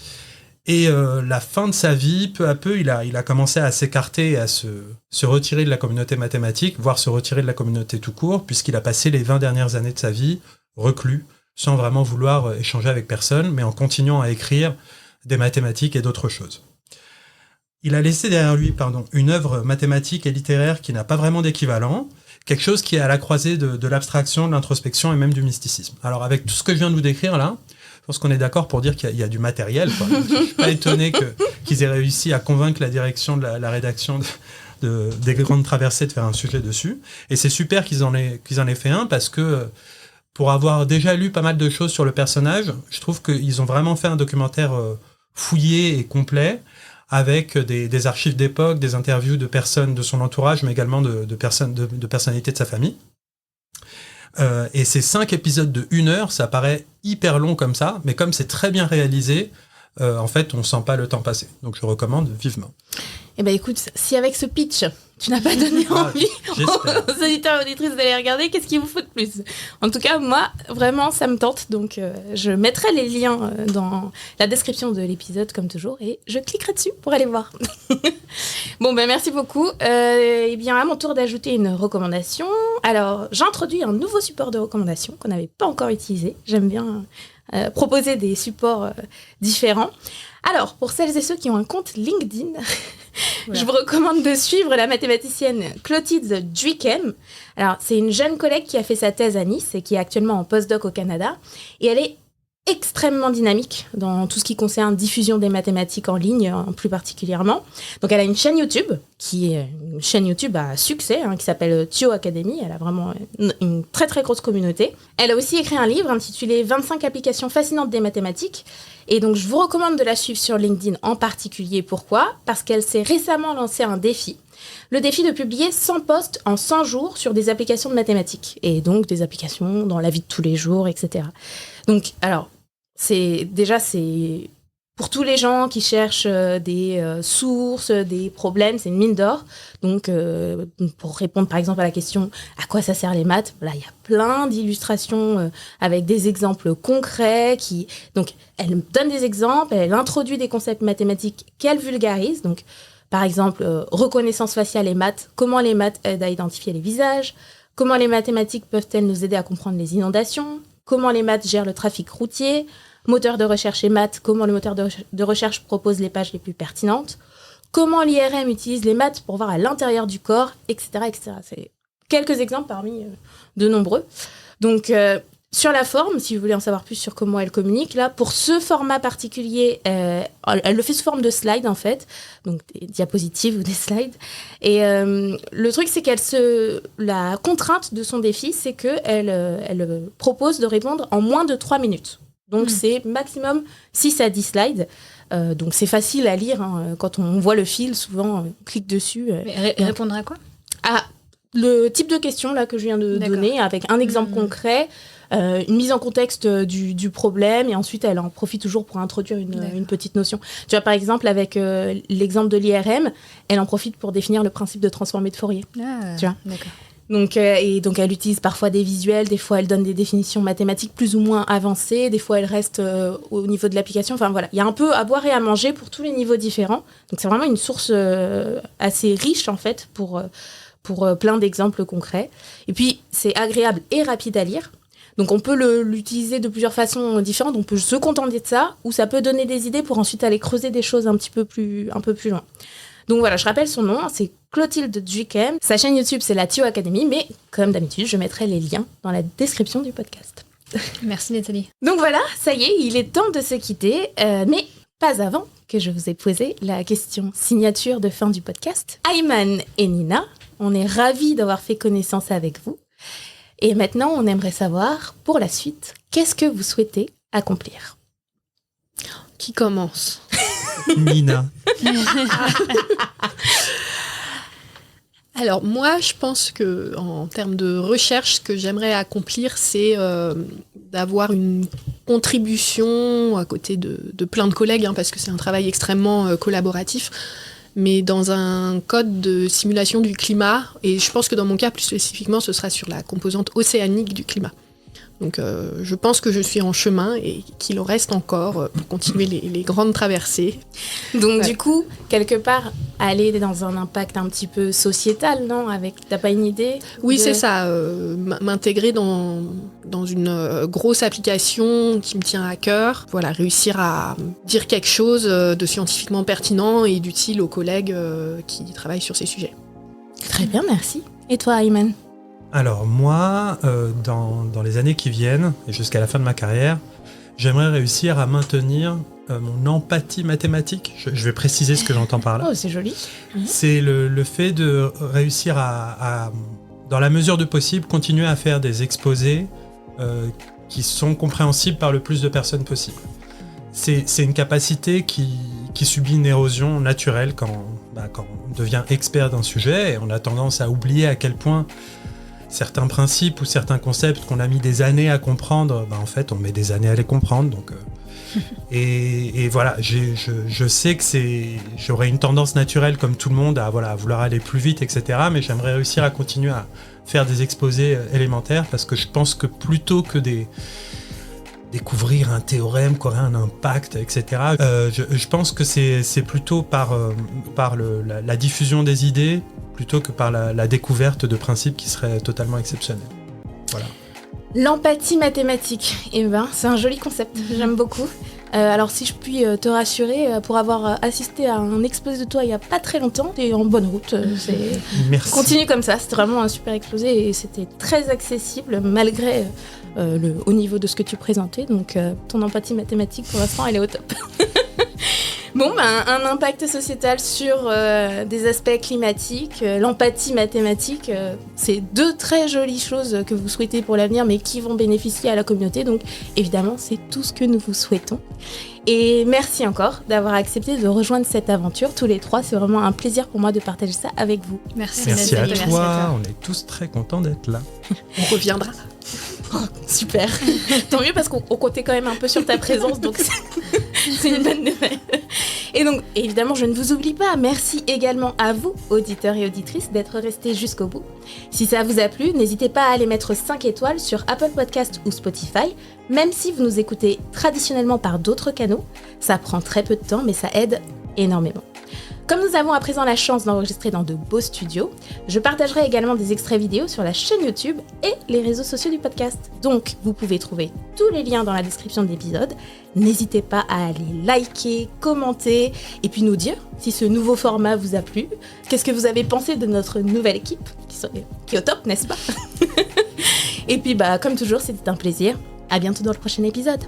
Et la fin de sa vie, peu à peu, il a commencé à s'écarter et à se retirer de la communauté mathématique, voire se retirer de la communauté tout court, puisqu'il a passé les 20 dernières années de sa vie reclus, sans vraiment vouloir échanger avec personne, mais en continuant à écrire des mathématiques et d'autres choses. Il a laissé derrière lui une œuvre mathématique et littéraire qui n'a pas vraiment d'équivalent, quelque chose qui est à la croisée de l'abstraction, de l'introspection et même du mysticisme. Alors avec tout ce que je viens de vous décrire là, je pense qu'on est d'accord pour dire qu'il y a du matériel, quoi. Je ne suis pas étonné qu'ils aient réussi à convaincre la direction de la rédaction des Grandes Traversées de faire un sujet dessus. Et c'est super qu'ils en aient fait un, parce que pour avoir déjà lu pas mal de choses sur le personnage, je trouve qu'ils ont vraiment fait un documentaire fouillé et complet, avec des archives d'époque, des interviews de personnes de son entourage, mais également de personnalités de sa famille. Et ces 5 épisodes de 1 heure, ça paraît hyper long comme ça, mais comme c'est très bien réalisé, en fait, on ne sent pas le temps passer. Donc, je recommande vivement. Eh ben écoute, si avec ce pitch, tu n'as pas donné envie aux auditeurs et auditrices d'aller regarder, qu'est-ce qu'il vous faut de plus ? En tout cas, moi, vraiment, ça me tente. Donc, je mettrai les liens dans la description de l'épisode, comme toujours, et je cliquerai dessus pour aller voir. Bon, ben merci beaucoup. Eh bien, à mon tour d'ajouter une recommandation. Alors, j'introduis un nouveau support de recommandation qu'on n'avait pas encore utilisé. J'aime bien proposer des supports différents. Alors, pour celles et ceux qui ont un compte LinkedIn, je vous recommande de suivre la mathématicienne Clotilde Duykem. Alors, c'est une jeune collègue qui a fait sa thèse à Nice et qui est actuellement en postdoc au Canada. Et elle est extrêmement dynamique dans tout ce qui concerne diffusion des mathématiques en ligne, plus particulièrement. Donc, elle a une chaîne YouTube, qui est une chaîne YouTube à succès, qui s'appelle Thio Academy. Elle a vraiment une très, très grosse communauté. Elle a aussi écrit un livre intitulé « 25 applications fascinantes des mathématiques ». Et donc, je vous recommande de la suivre sur LinkedIn en particulier. Pourquoi ? Parce qu'elle s'est récemment lancé un défi. Le défi de publier 100 posts en 100 jours sur des applications de mathématiques. Et donc, des applications dans la vie de tous les jours, etc. Donc, alors, c'est pour tous les gens qui cherchent des sources, des problèmes, c'est une mine d'or. Donc, pour répondre par exemple à la question « à quoi ça sert les maths ?», là, il y a plein d'illustrations avec des exemples concrets. Donc, elle donne des exemples, elle introduit des concepts mathématiques qu'elle vulgarise. Donc, par exemple, reconnaissance faciale et maths, comment les maths aident à identifier les visages, comment les mathématiques peuvent-elles nous aider à comprendre les inondations, comment les maths gèrent le trafic routier, moteur de recherche et maths, comment le moteur de recherche propose les pages les plus pertinentes, comment l'IRM utilise les maths pour voir à l'intérieur du corps, etc. etc. C'est quelques exemples parmi de nombreux. Donc, sur la forme, si vous voulez en savoir plus sur comment elle communique, là, pour ce format particulier, elle le fait sous forme de slides, en fait, donc des diapositives ou des slides. Et le truc, c'est la contrainte de son défi, c'est qu'elle propose de répondre en moins de 3 minutes. Donc, c'est maximum 6 à 10 slides. Donc, c'est facile à lire. Quand on voit le fil, souvent, on clique dessus. Mais répondre à quoi ? le type de question là que je viens de donner, avec un exemple concret, une mise en contexte du problème, et ensuite elle en profite toujours pour introduire une petite notion. Tu vois, par exemple, avec l'exemple de l'IRM, elle en profite pour définir le principe de transformé de Fourier. Tu vois. D'accord. Donc elle utilise parfois des visuels, des fois elle donne des définitions mathématiques plus ou moins avancées, des fois elle reste au niveau de l'application. Enfin voilà, il y a un peu à boire et à manger pour tous les niveaux différents. Donc c'est vraiment une source assez riche en fait pour plein d'exemples concrets. Et puis c'est agréable et rapide à lire. Donc on peut l'utiliser de plusieurs façons différentes. On peut se contenter de ça, ou ça peut donner des idées pour ensuite aller creuser des choses un peu plus loin. Donc voilà, je rappelle son nom, c'est Clotilde Duquesne. Sa chaîne YouTube, c'est la TIO Academy, mais comme d'habitude, je mettrai les liens dans la description du podcast. Merci Nathalie. Donc voilà, ça y est, il est temps de se quitter, mais pas avant que je vous ai posé la question signature de fin du podcast. Ayman et Nina, on est ravis d'avoir fait connaissance avec vous. Et maintenant, on aimerait savoir, pour la suite, qu'est-ce que vous souhaitez accomplir ? Qui commence ? Nina. Alors moi, je pense que en termes de recherche, ce que j'aimerais accomplir, c'est d'avoir une contribution à côté de plein de collègues, parce que c'est un travail extrêmement collaboratif, mais dans un code de simulation du climat. Et je pense que dans mon cas, plus spécifiquement, ce sera sur la composante océanique du climat. Donc je pense que je suis en chemin et qu'il en reste encore pour continuer les grandes traversées. Donc du coup, quelque part, aller dans un impact un petit peu sociétal, non ? T'as pas une idée ? Oui, c'est ça. M'intégrer dans une grosse application qui me tient à cœur. Voilà, réussir à dire quelque chose de scientifiquement pertinent et d'utile aux collègues qui travaillent sur ces sujets. Très bien, merci. Et toi, Ayman ? Alors moi, dans les années qui viennent, et jusqu'à la fin de ma carrière, j'aimerais réussir à maintenir mon empathie mathématique. Je vais préciser ce que j'entends par là. Oh, c'est joli. C'est le fait de réussir à, dans la mesure du possible, continuer à faire des exposés qui sont compréhensibles par le plus de personnes possible. C'est une capacité qui subit une érosion naturelle quand on devient expert d'un sujet, et on a tendance à oublier à quel point certains principes ou certains concepts qu'on a mis des années à comprendre, en fait, on met des années à les comprendre. Donc, et voilà, je sais que j'aurais une tendance naturelle, comme tout le monde, à vouloir aller plus vite, etc. Mais j'aimerais réussir à continuer à faire des exposés élémentaires, parce que je pense que plutôt que découvrir un théorème qui aurait un impact, etc. Je pense que c'est plutôt par la diffusion des idées, plutôt que par la découverte de principes qui seraient totalement exceptionnels. Voilà. L'empathie mathématique, c'est un joli concept, j'aime beaucoup. Alors si je puis te rassurer, pour avoir assisté à un exposé de toi il n'y a pas très longtemps, t'es en bonne route. Merci. Continue comme ça, c'était vraiment un super exposé et c'était très accessible malgré le haut niveau de ce que tu présentais. Donc ton empathie mathématique pour l'instant elle est au top. Bon, un impact sociétal sur des aspects climatiques, l'empathie mathématique, c'est deux très jolies choses que vous souhaitez pour l'avenir, mais qui vont bénéficier à la communauté. Donc, évidemment, c'est tout ce que nous vous souhaitons. Et merci encore d'avoir accepté de rejoindre cette aventure, tous les trois. C'est vraiment un plaisir pour moi de partager ça avec vous. Merci Merci à Nathalie. toi. Merci à toi. On est tous très contents d'être là. On reviendra. Oh, super. Tant mieux parce qu'on comptait quand même un peu sur ta présence, donc c'est une bonne nouvelle. Et donc, évidemment, je ne vous oublie pas. Merci également à vous, auditeurs et auditrices, d'être restés jusqu'au bout. Si ça vous a plu, n'hésitez pas à aller mettre 5 étoiles sur Apple Podcast ou Spotify, même si vous nous écoutez traditionnellement par d'autres canaux. Ça prend très peu de temps, mais ça aide énormément. Comme nous avons à présent la chance d'enregistrer dans de beaux studios, je partagerai également des extraits vidéo sur la chaîne YouTube et les réseaux sociaux du podcast. Donc, vous pouvez trouver tous les liens dans la description de l'épisode. N'hésitez pas à aller liker, commenter et puis nous dire si ce nouveau format vous a plu. Qu'est-ce que vous avez pensé de notre nouvelle équipe qui est au top, n'est-ce pas? Et puis, comme toujours, c'était un plaisir. À bientôt dans le prochain épisode.